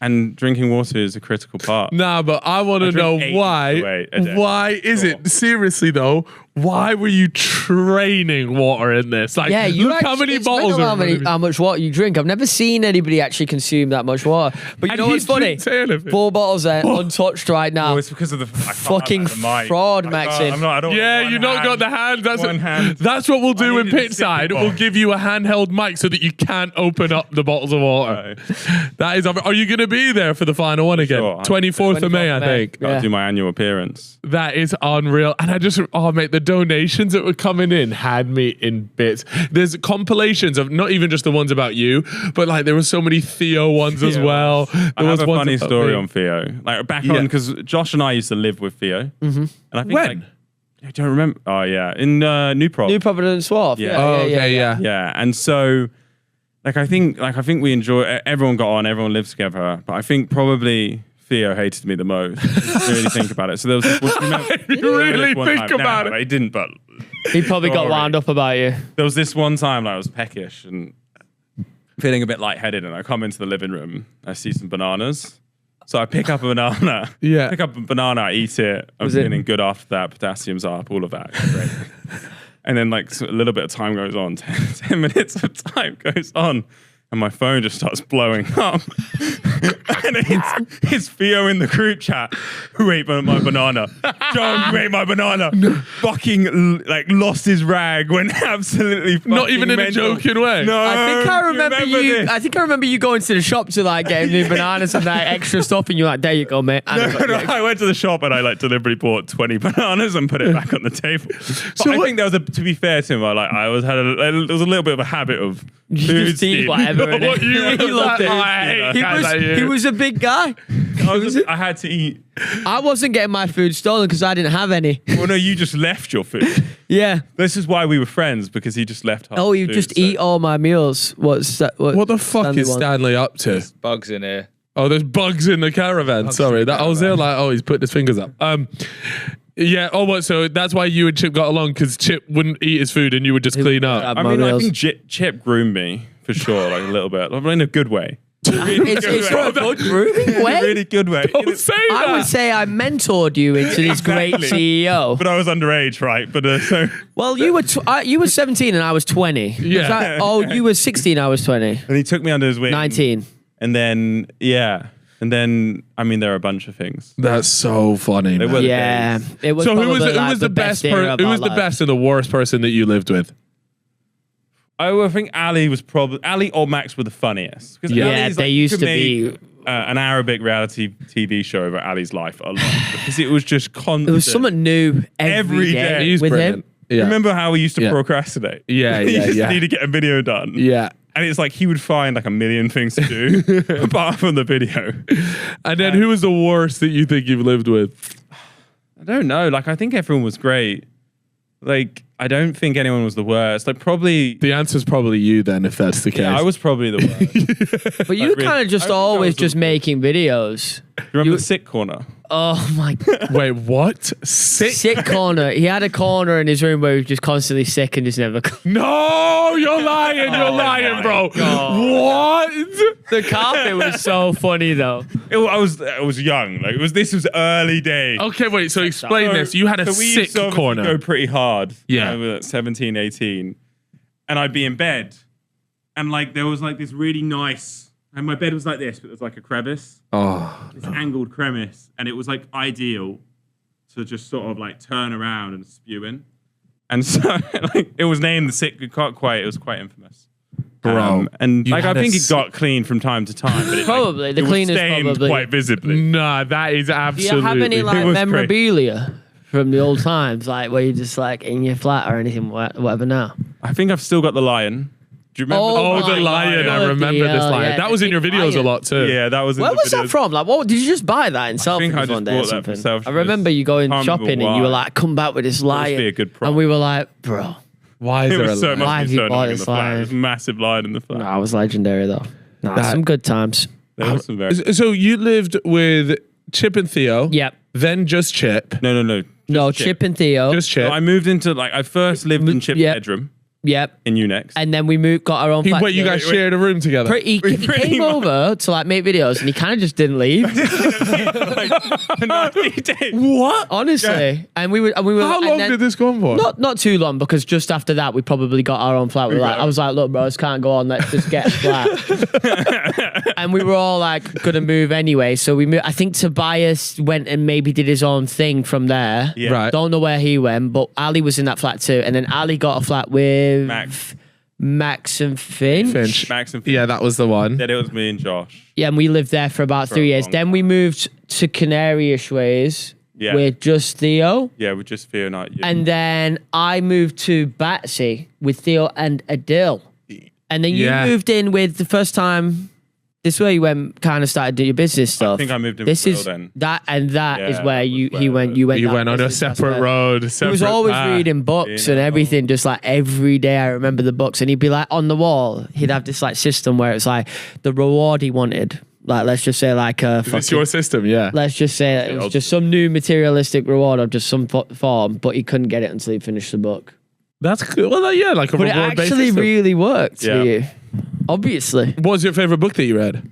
S2: and drinking water is a critical part.
S1: Nah, but I want to
S2: drink
S1: know
S2: 8
S1: why.
S2: liters a day.
S1: Why is
S2: Sure.
S1: it? Seriously though, Why were you training water in this? Like,
S3: Yeah, you
S1: look how many
S3: it's
S1: bottles
S3: mental
S1: are
S3: how much water you drink. I've never seen anybody actually consume that much water. But you
S1: And
S3: know
S1: he
S3: what's funny?
S1: didn't say anything.
S3: 4 bottles there, untouched right now.
S2: Oh, it's because of the
S3: Fucking fraud, Maxine.
S2: I don't
S1: Yeah,
S2: want
S1: you
S2: one
S1: not
S2: hand.
S1: got the hand. That's
S2: One hand.
S1: That's what we'll do in
S2: needed to sit
S1: PitchSide.
S2: the
S1: We'll
S2: box.
S1: give you a handheld mic so that you can't open up the bottles of water. That is. Are you going to be there for the final one again?
S2: Sure.
S1: 24th of May, I think.
S2: Gotta
S3: Yeah.
S2: do my annual appearance.
S1: That is unreal. And I just, oh mate, the donations that were coming in had me in bits. There's compilations of not even just the ones about you, but like there were so many Theo ones as well.
S2: I
S1: There
S2: have a
S1: ones
S2: funny
S1: about
S2: story
S1: me.
S2: on Theo. Like back
S1: Yeah.
S2: on, because Josh and I used to live with Theo. Mm-hmm. And I think
S1: When?
S2: like, I don't remember. Oh yeah, in New Prov.
S3: New Providence Wharf.
S2: Yeah.
S3: Yeah.
S1: Oh,
S3: yeah,
S1: okay,
S3: yeah.
S1: yeah.
S2: Yeah, and so I think we enjoy. Everyone got on. Everyone lived together. But I think probably Theo hated me the most. Really think about it. So there was this
S1: You really think about
S2: it.
S1: it.
S2: He didn't, but
S3: He probably got
S2: Sorry.
S3: wound up about you.
S2: there was this one time I was peckish and feeling a bit lightheaded, and I come into the living room. I see some bananas. So I pick up a banana.
S1: Yeah.
S2: Pick up a banana, I eat it. I'm
S3: it-
S2: feeling good after that. Potassium's up, all of that. Great. And then like a little bit of time goes on. 10 minutes of time goes on. And my phone just starts blowing up. And it's Theo in the group chat. Who ate my banana? John, who ate my banana? Fucking like lost his rag, went absolutely fucking
S1: Not even in a
S2: mental.
S1: joking way.
S2: No,
S3: I think I remember you.
S2: this?
S3: I think I remember you going to the shop to like get new bananas and that extra stuff, and you're like, "There you go, mate." And I got
S2: No,
S3: you.
S2: I went to the shop and I like deliberately bought 20 bananas and put it back on the table. But I think there was to be fair to him, there was a little bit of a habit of
S3: You
S2: food
S3: just eat
S2: stealing.
S3: whatever.
S1: What
S3: innit?
S1: you
S3: He loved it.
S1: I hate guys like you.
S3: He was a big guy.
S2: I had to eat.
S3: I wasn't getting my food stolen because I didn't have any.
S2: Well, no, you just left your food.
S3: Yeah.
S2: This is why we were friends, because he just left half
S3: Oh,
S2: the
S3: you
S2: food,
S3: just
S2: so-
S3: eat all my meals.
S1: What the fuck
S3: Stanley
S1: is
S3: wants?
S1: Stanley up to?
S4: Bugs in here.
S1: Oh, there's bugs in the caravan. Sorry,
S4: in the
S1: I was there like, oh, he's putting his fingers up. Yeah. Oh, what? So that's why you and Chip got along, because Chip wouldn't eat his food and you would just clean up.
S3: grab
S2: I
S3: my
S2: mean, I
S3: meals.
S2: think Chip groomed me for sure, like a little bit, like, in a good way.
S3: It's not a good grooming
S2: In a
S3: way.
S2: really good way.
S1: Don't say that.
S3: I would say I mentored you into this great
S2: Exactly.
S3: CEO.
S2: But I was underage, right? But so
S3: Well, you were 17 and I was 20.
S1: Yeah.
S3: You were 16, I was 20.
S2: and he took me under his wing.
S3: 19.
S2: And then I mean, there are a bunch of things.
S1: That's so funny.
S2: They
S1: man.
S2: were the
S3: Yeah.
S2: days.
S3: It was
S1: So who was
S3: probably, like,
S1: the best?
S3: era of
S1: Who
S3: our
S1: was the
S3: lives.
S1: best and the worst person that you lived with?
S2: I think Ali or Max were the funniest. 'Cause
S1: Yeah,
S2: Ali is
S3: they
S2: you
S3: used
S2: could
S3: to
S2: make,
S3: be-
S2: an Arabic reality TV show over Ali's life a lot, because it was just constant.
S3: There was something new
S2: Every
S3: every
S2: day.
S3: day
S1: He's
S3: with
S1: brilliant.
S3: him.
S1: Yeah.
S2: Remember how we used to
S1: Yeah.
S2: procrastinate?
S1: Yeah,
S2: He
S1: yeah,
S2: used
S1: yeah.
S2: to need to get a video done.
S1: Yeah.
S2: And it's like he would find like a million things to do apart from the video.
S1: And then who was the worst that you think you've lived with?
S2: I don't know. Like, I think everyone was great. Like, I don't think anyone was the worst. Like, probably.
S1: The answer's probably you then, if that's the case.
S2: Yeah, I was probably the worst.
S3: But you
S2: Like,
S3: were kind of just
S2: I think I
S3: always
S2: was
S3: just
S2: the-
S3: making videos.
S2: Remember the sick corner?
S3: Oh my
S1: Wait, what? Sick?
S3: sick corner. He had a corner in his room where he was just constantly sick and just never.
S1: No, you're lying. You're lying, bro. What?
S3: The carpet was so funny though.
S2: I was young. Like, this was early days.
S1: Okay, wait. So explain this. You had a
S2: So we
S1: sick
S2: used to obviously
S1: corner.
S2: go pretty hard.
S1: Yeah.
S2: I was at 17, 18. And I'd be in bed. And like there was like this really nice, and my bed was like this, but there's like a crevice.
S1: Oh,
S2: This angled crevice. And it was like ideal to just sort of like turn around and spew in. And so like it was named the sick it was quite infamous.
S1: bro.
S2: And
S1: you
S2: like I
S1: had a
S2: think it
S1: sick-
S2: got cleaned from time to time, but it,
S3: Probably,
S2: like,
S3: the
S2: it was
S3: cleaners
S2: stained
S3: probably-
S2: quite visibly.
S1: Nah, that is
S3: Do
S1: absolutely.
S3: you have any like
S2: It was great.
S3: memorabilia from the old times, like where you just like in your flat or anything, whatever? Now.
S2: I think I've still got the lion. Do you remember?
S1: Oh,
S3: my
S1: the lion. I
S3: God,
S1: remember this
S3: yeah,
S1: lion.
S3: yeah,
S1: That was in your
S3: the
S1: videos a
S3: lion.
S1: lot too.
S2: Yeah, that was. In
S3: Where
S2: the
S3: was that
S2: videos.
S3: from? Like, what did you just buy that in
S2: think I
S3: Selfridges
S2: just
S3: one day or
S2: bought that from
S3: something? I
S2: Selfridges.
S3: remember you going
S2: Can't remember
S3: shopping and you were
S2: why.
S3: like, "Come back with this lion,"
S2: be a good prop.
S3: and we were like, "Bro,
S1: Why is
S2: It
S1: there a
S2: was so
S1: lion?
S2: much
S3: Why have you
S2: concern
S3: bought
S2: in
S3: this
S2: the flat.
S3: lion?
S2: There's a massive lion in the flat.
S3: nah, it was legendary though." Nah,
S1: That-
S3: some good times.
S2: There was some very.
S1: So you lived with Chip and Theo.
S3: Yep.
S1: Then just Chip.
S2: No.
S3: No, Chip and Theo.
S1: Just Chip.
S2: So I moved into I first lived in Chip's
S3: yeah.
S2: bedroom.
S3: Yep.
S2: in Unex.
S3: And then we got our own flat.
S1: Wait, you guys shared a room together?
S3: He came over to like make videos and he kind of just didn't leave.
S2: No, he did.
S1: What?
S3: Honestly. And we were.
S1: How long did this go on for?
S3: Not too long, because just after that we probably got our own flat. I was like, look, bro, this can't go on. Let's just get a flat. And we were all like gonna move anyway. So we moved. I think Tobias went and maybe did his own thing from there.
S2: Yeah.
S1: Right.
S3: Don't know where he went, but Ali was in that flat too. And then Ali got a flat with Max and Finch.
S2: Max and Finch.
S1: Yeah, that was the one.
S2: Then it was me and Josh.
S3: Yeah, and we lived there for about 3 years. Then we moved to Canary-ish ways with just Theo.
S2: Yeah, with just Theo and I. Yeah.
S3: And then I moved to Batsy with Theo and Adil. And then you moved in with the first time. This is where you went, kind of started doing your business stuff.
S2: I think I moved in
S3: this
S2: with
S3: is
S2: Will then.
S3: that, and that is
S2: Yeah,
S3: where
S2: that
S3: you
S2: was
S3: he
S2: where
S3: went. You went.
S1: You
S3: that
S1: went on a
S3: business, that's
S1: separate
S3: where-
S1: road.
S3: He was always reading books and everything, just like every day. I remember the books, and he'd be like on the wall. He'd have this like system where it's like the reward he wanted. Like, let's just say like
S1: It's your system, yeah.
S3: let's just say that it was just some new materialistic reward of just some form, but he couldn't get it until he finished the book.
S1: That's cool. Well, yeah, like a
S3: But it
S1: reward-based
S3: actually
S1: system.
S3: really worked
S2: Yeah.
S3: for you, obviously.
S1: What was your favorite book that you read?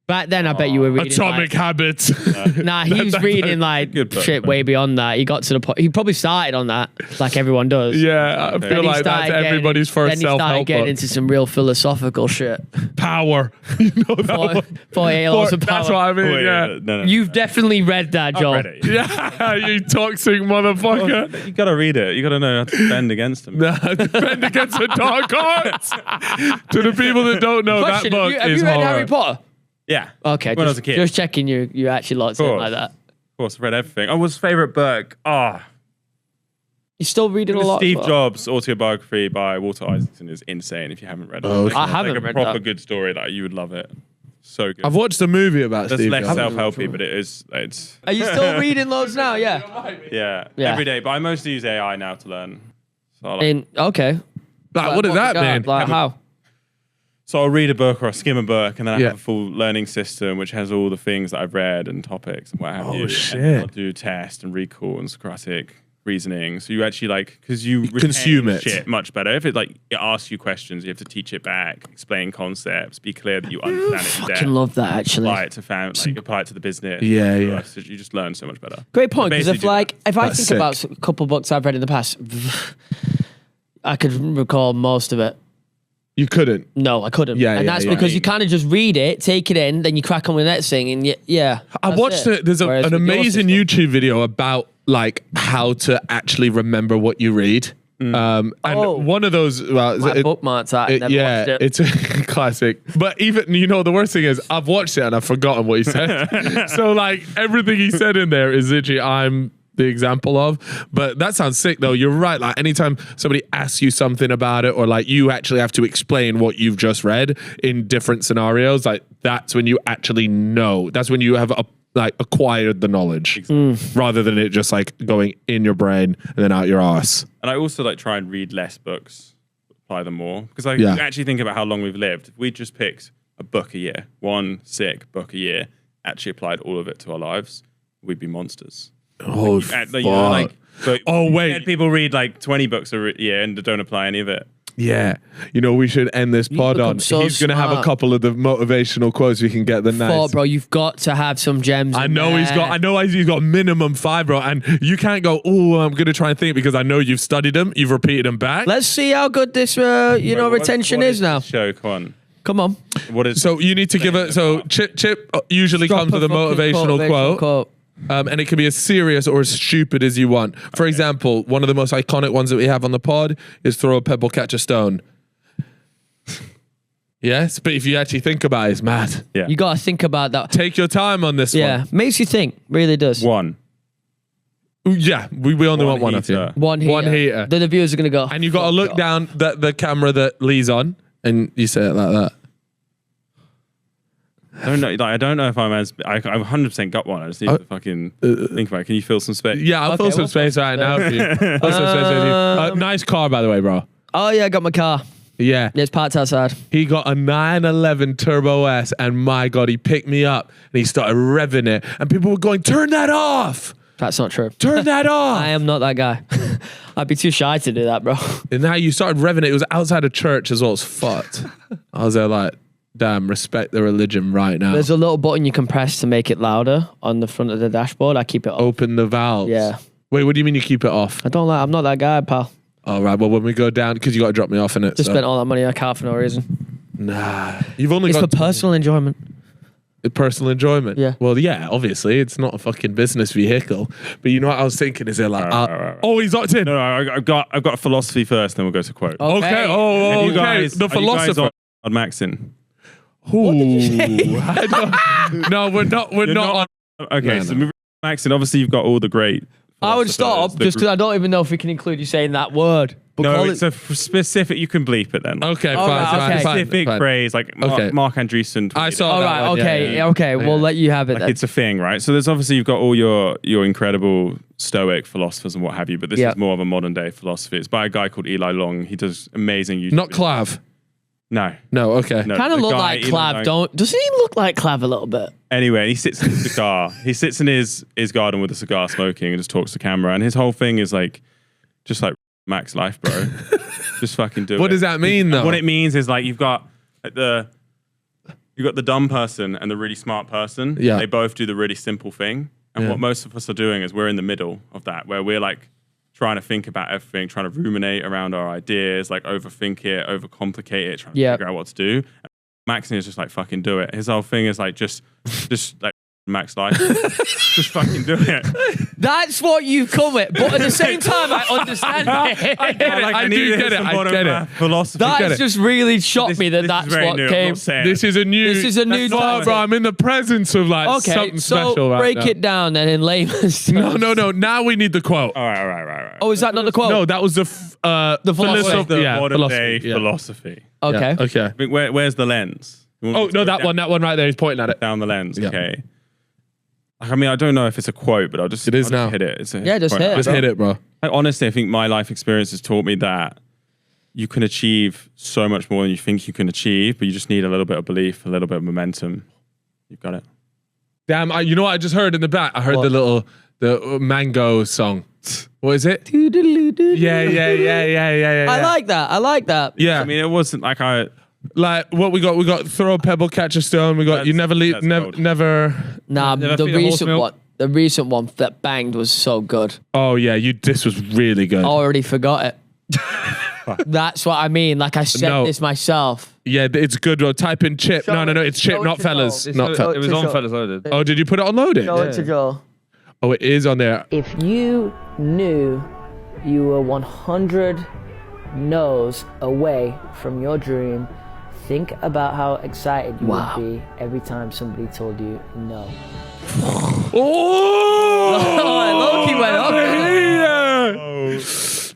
S3: Back then, I bet you were reading.
S1: Atomic Habits.
S3: Nah, he was reading like
S2: Good book,
S3: shit
S2: man.
S3: way beyond that. He got to the point. He probably started on that, like everyone does.
S1: Yeah, I
S3: Then
S1: feel
S3: he
S1: like that's
S3: started
S1: everybody's
S3: then
S1: first
S3: he started
S1: self-help
S3: getting
S1: book.
S3: into some real philosophical shit.
S1: Power. You know that one?
S3: 48 laws of power.
S1: That's what I mean,
S2: Wait,
S1: yeah.
S2: no.
S3: You've definitely read that, Joel.
S2: read it.
S1: Yeah, you toxic motherfucker.
S2: You gotta read it. You gotta know how to defend against him.
S1: Nah, defend against the dark arts. To the people that don't know,
S3: Question,
S1: that book
S3: have
S1: is
S3: you read
S1: horror.
S3: Harry Potter?
S2: Yeah.
S3: Okay,
S2: When I was a kid.
S3: just checking you actually liked it
S2: course.
S3: like that.
S2: Of course, I read everything. Oh, what's favorite book?
S3: You're still reading a lot.
S2: Steve
S3: as well?
S2: Jobs autobiography by Walter Isaacson is insane if you haven't read it.
S1: Oh,
S2: It's
S3: I haven't
S2: like a
S3: read
S2: proper
S3: that.
S2: good story. Like you would love it. So good.
S1: I've watched a movie about
S2: That's
S1: Steve
S2: less
S1: Jobs.
S2: self-helpy, but it's
S3: Are you still reading loads now? Yeah.
S2: yeah,
S3: Yeah.
S2: every day. But I mostly use AI now to learn. So, I like,
S3: Okay.
S1: Like, what does that mean?
S3: Like how?
S2: so I'll read a book or I'll skim a book, and then I
S1: Yeah.
S2: have a full learning system which has all the things that I've read and topics and what have you.
S1: shit.
S2: And I'll do test and recall and Socratic reasoning. So you actually because you retain
S1: consume it.
S2: shit much better. If it it asks you questions, you have to teach it back, explain concepts, be clear that you understand it in depth.
S3: Fucking love that actually.
S2: Apply it to apply it to the business.
S1: Yeah.
S2: So you just learn so much better.
S3: Great point. Because
S2: Basically
S3: if I
S1: That's
S3: think
S1: sick.
S3: about a couple books I've read in the past, I could recall most of it.
S1: You couldn't.
S3: No, I couldn't.
S1: Yeah,
S3: and
S1: yeah,
S3: that's
S1: yeah.
S3: because you kind of just read it, take it in, then you crack on with the next thing, and yeah.
S1: I
S3: that's
S1: watched it. There's
S3: Whereas
S1: an
S3: with your
S1: amazing
S3: system-
S1: YouTube video about like how to actually remember what you read. And one of those, well,
S3: My bookmarks that. I never
S1: yeah,
S3: watched it.
S1: it's a classic. But even the worst thing is I've watched it and I've forgotten what he said. So like everything he said in there is literally I'm the example of. But that sounds sick though. You're right. Like anytime somebody asks you something about it, or like you actually have to explain what you've just read in different scenarios, like that's when you actually know. That's when you have acquired the knowledge, rather than it just like going in your brain and then out your ass.
S2: And I also try and read less books, apply them more. Because
S1: Yeah.
S2: actually think about how long we've lived. If we just picked a book a year, one sick book a year, actually applied all of it to our lives, we'd be monsters.
S1: Oh,
S2: But
S1: Oh, wait.
S2: instead people read 20 books a year and don't apply any of it.
S1: yeah. We should end this pod
S3: become
S1: on.
S3: so
S1: He's going to have a
S3: smart.
S1: couple of the motivational quotes we can get the nice.
S3: Four, bro, you've got to have some gems.
S1: I
S3: in
S1: know he's
S3: there.
S1: got minimum 5, bro. And you can't go, oh, I'm going to try and think, because I know you've studied them. You've repeated them back.
S3: Let's see how good this, retention
S2: What
S3: is now.
S2: this show, come on.
S3: Come on.
S2: What is
S1: So you need to give it. So Chip usually comes with a motivational quote. And it can be as serious or as stupid as you want. For example, one of the most iconic ones that we have on the pod is throw a pebble, catch a stone. Yes, but if you actually think about it, it's mad.
S2: Yeah.
S3: You got to think about that.
S1: Take your time on this
S3: Yeah, makes you think. Really does.
S2: one?
S1: one. Yeah, we only want one of you.
S2: heater.
S3: One heater.
S1: One heater.
S3: Then the viewers are going to go.
S1: And you got to look
S3: "Fuck
S1: down the camera that Lee's on, and you say it like that.
S2: I don't know. I don't know if I'm as. I've 100% got one. I just need to fucking think about it. Can you fill some space?
S1: Yeah, I'll fill
S3: Okay,
S1: some
S3: we'll
S1: space
S3: fill
S1: right now for you. Fill some space for you. Nice car, by the way, bro.
S3: Oh, yeah, I got my car.
S1: Yeah.
S3: Yeah, it's parked outside.
S1: He got a 911 Turbo S, and my God, he picked me up and he started revving it. And people were going, turn that off.
S3: That's not true.
S1: Turn that off.
S3: I am not that guy. I'd be too shy to do that, bro.
S1: And now you started revving it. It was outside of church as well. It's fucked. I was there like, damn, respect the religion right now.
S3: There's a little button you can press to make it louder on the front of the dashboard. I keep it off.
S1: Open the valves.
S3: Yeah.
S1: Wait, what do you mean you keep it off?
S3: I'm not that guy, pal.
S1: All right. Well, when we go down, because you got to drop me off in it.
S3: Just spent all that money on a car for no reason.
S1: Nah. You've only
S3: It's
S1: got
S3: for personal enjoyment.
S1: personal enjoyment.
S3: Yeah.
S1: Well, yeah, obviously. It's not a fucking business vehicle. But you know what I was thinking? Is it like,
S2: Right.
S1: oh, he's locked in.
S2: No, I've got a philosophy first, then we'll go to quote.
S1: Okay. Oh,
S2: And
S1: okay.
S2: you guys,
S1: The
S2: are you guys
S1: philosopher.
S2: on Maxin?
S1: No, we're not. We're not on.
S2: Okay,
S1: No,
S2: so
S1: no.
S2: moving on Maxin, obviously you've got all the great.
S3: I would
S2: philosophers,
S3: stop
S2: the
S3: just because I don't even know if we can include you saying that word. But
S2: No,
S3: call
S2: it's
S3: it,
S2: a specific. You can bleep it then.
S1: Okay,
S3: All
S1: fine,
S3: right,
S1: fine,
S3: okay.
S1: fine,
S2: Specific
S1: fine.
S2: phrase like
S1: Okay.
S2: Mark Andreessen.
S1: I
S2: tweeted.
S1: saw
S3: all
S1: that
S3: right,
S1: one.
S3: okay,
S1: Yeah.
S3: okay. We'll let you have it
S2: Like
S3: then.
S2: it's a thing, right? So there's obviously you've got all your incredible Stoic philosophers and what have you, but this
S3: Yeah.
S2: is more of a modern day philosophy. It's by a guy called Eli Long. He does amazing YouTube.
S1: Not Clav.
S2: No.
S1: No, okay.
S2: No,
S3: Kind of
S2: the
S3: look
S2: guy,
S3: like
S2: Eli
S3: Clav,
S2: Long-
S3: don't? Doesn't he look like Clav a little bit?
S2: Anyway, he sits in his cigar. He sits in his garden with a cigar smoking and just talks to camera. And his whole thing is like, just like Max life, bro. Just fucking do it.
S1: What does that mean, though?
S2: What it means is like you've got the dumb person and the really smart person.
S1: Yeah.
S2: They both do the really simple thing. And
S1: Yeah.
S2: what most of us are doing is we're in the middle of that, where we're like trying to think about everything, trying to ruminate around our ideas, like overthink it, overcomplicate it, trying to
S3: Yeah.
S2: figure out what to do. Maxine is just like fucking do it. His whole thing is like just like Max life. Just fucking do it.
S3: That's what you've come with. But at the same time, I understand it.
S1: I get it. I do get it. I get it.
S2: Philosophy.
S1: get
S3: That's
S1: it.
S3: just really shocked
S2: This-
S3: me that
S2: this is
S3: that's
S2: very
S3: what
S2: new. I'm
S3: came.
S2: not saying
S1: This is a new.
S3: This is a new
S1: Wow,
S3: tactic.
S1: bro. I'm in the presence of like
S3: Okay,
S1: something
S3: so
S1: special right
S3: break
S1: now.
S3: it down then in layman's terms.
S1: No. Now we need the quote.
S2: All right.
S3: Oh, is that not the quote?
S1: No, that was the
S3: philosophy.
S1: philosophy.
S2: The
S1: Yeah,
S2: modern
S1: philosophy.
S2: day
S1: Yeah.
S2: philosophy.
S3: Okay.
S1: Yeah, okay.
S2: I think where's the lens? You want
S1: Oh
S2: me to
S1: no,
S2: go
S1: that one right there. He's pointing at it.
S2: down the lens.
S1: Yeah.
S2: Okay. Like, I mean, I don't know if it's a quote, but I'll just
S1: It is
S2: I'll
S1: now.
S2: Just hit it. It's a
S3: Yeah, just
S2: quote.
S3: hit it.
S1: Just hit it, bro.
S2: Like, honestly, I think my life experience has taught me that you can achieve so much more than you think you can achieve, but you just need a little bit of belief, a little bit of momentum. You've got it.
S1: Damn, you know what I just heard in the back? I heard
S3: What?
S1: the mango song. What is it? Yeah.
S3: I like that. I like that.
S1: Yeah.
S2: I mean, it wasn't like
S1: Like what we got throw a pebble, catch a stone. We got you
S2: That's-
S1: never leave,
S2: that's
S1: never,
S2: gold.
S1: never.
S3: Nah,
S4: Never
S3: the
S4: feed a horse
S3: recent
S4: milk?
S3: one. The recent one that banged was so good.
S1: Oh yeah, this was really good.
S3: I already forgot it. That's what I mean. Like I said
S1: No.
S3: this myself.
S1: Yeah, it's good. Bro. Type in Chip.
S3: Show
S1: No,
S3: it-
S1: it's Chip,
S3: show it
S1: not
S3: to
S1: fellas.
S3: Joel.
S1: Not
S4: It
S1: fellas.
S4: was on
S3: Show-
S4: Fellas Loaded.
S1: Oh, did you put it on loading?
S3: Show it to Joel.
S1: Oh, it is on there.
S5: If you knew you were 100 no's away from your dream, think about how excited you
S3: Wow.
S5: would be every time somebody told you no.
S1: Oh,
S3: Loki went up.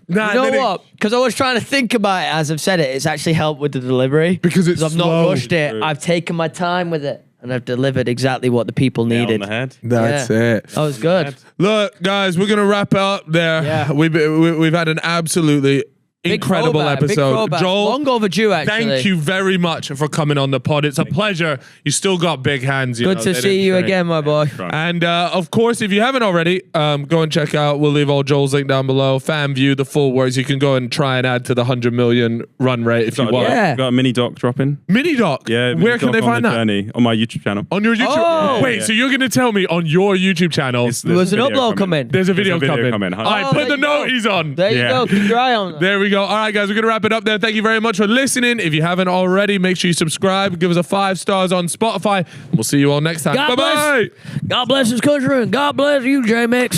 S1: Nah,
S3: You know
S1: then it-
S3: what? Because I was trying to think about it as I've said it. It's actually helped with the delivery.
S1: Because it's
S3: I've
S1: slow.
S3: not rushed it. I've taken my time with it. And I've delivered exactly what the people
S2: nail on
S3: needed.
S2: the head.
S1: That's
S3: Yeah.
S1: it.
S3: That was good.
S1: Look, guys, we're gonna wrap it up there.
S3: Yeah.
S1: We've had an absolutely incredible
S3: throwback, big
S1: episode.
S3: throwback.
S1: Joel,
S3: Long overdue, actually.
S1: thank you very much for coming on the pod. It's a pleasure. You still got big hands.
S3: Good to see you again, my boy.
S1: And of course, if you haven't already, go and check out. We'll leave all Joel's link down below. Fanvue, the full works. You can go and try and add to the 100 million run rate if you want.
S3: Yeah.
S2: Got a mini doc dropping.
S1: Mini doc.
S2: Yeah.
S1: Where can they find that?
S2: Journey, on my YouTube channel.
S1: On your YouTube.
S3: Oh.
S1: Wait, so you're gonna tell me on your YouTube channel?
S2: There's
S3: was
S2: a
S3: an
S2: video
S3: upload coming.
S1: There's a video coming.
S2: Huh?
S1: All right,
S3: Oh,
S1: put
S3: there
S1: the
S3: you go.
S1: note he's on.
S3: There you
S2: Yeah.
S3: go. Keep your eye on that.
S1: There we go. All right, guys, we're going to wrap it up there. Thank you very much for listening. If you haven't already, make sure you subscribe. Give us a 5 stars on Spotify. We'll see you all next time.
S3: God
S1: Bye-bye.
S3: bless. God bless this country and God bless you, JMX.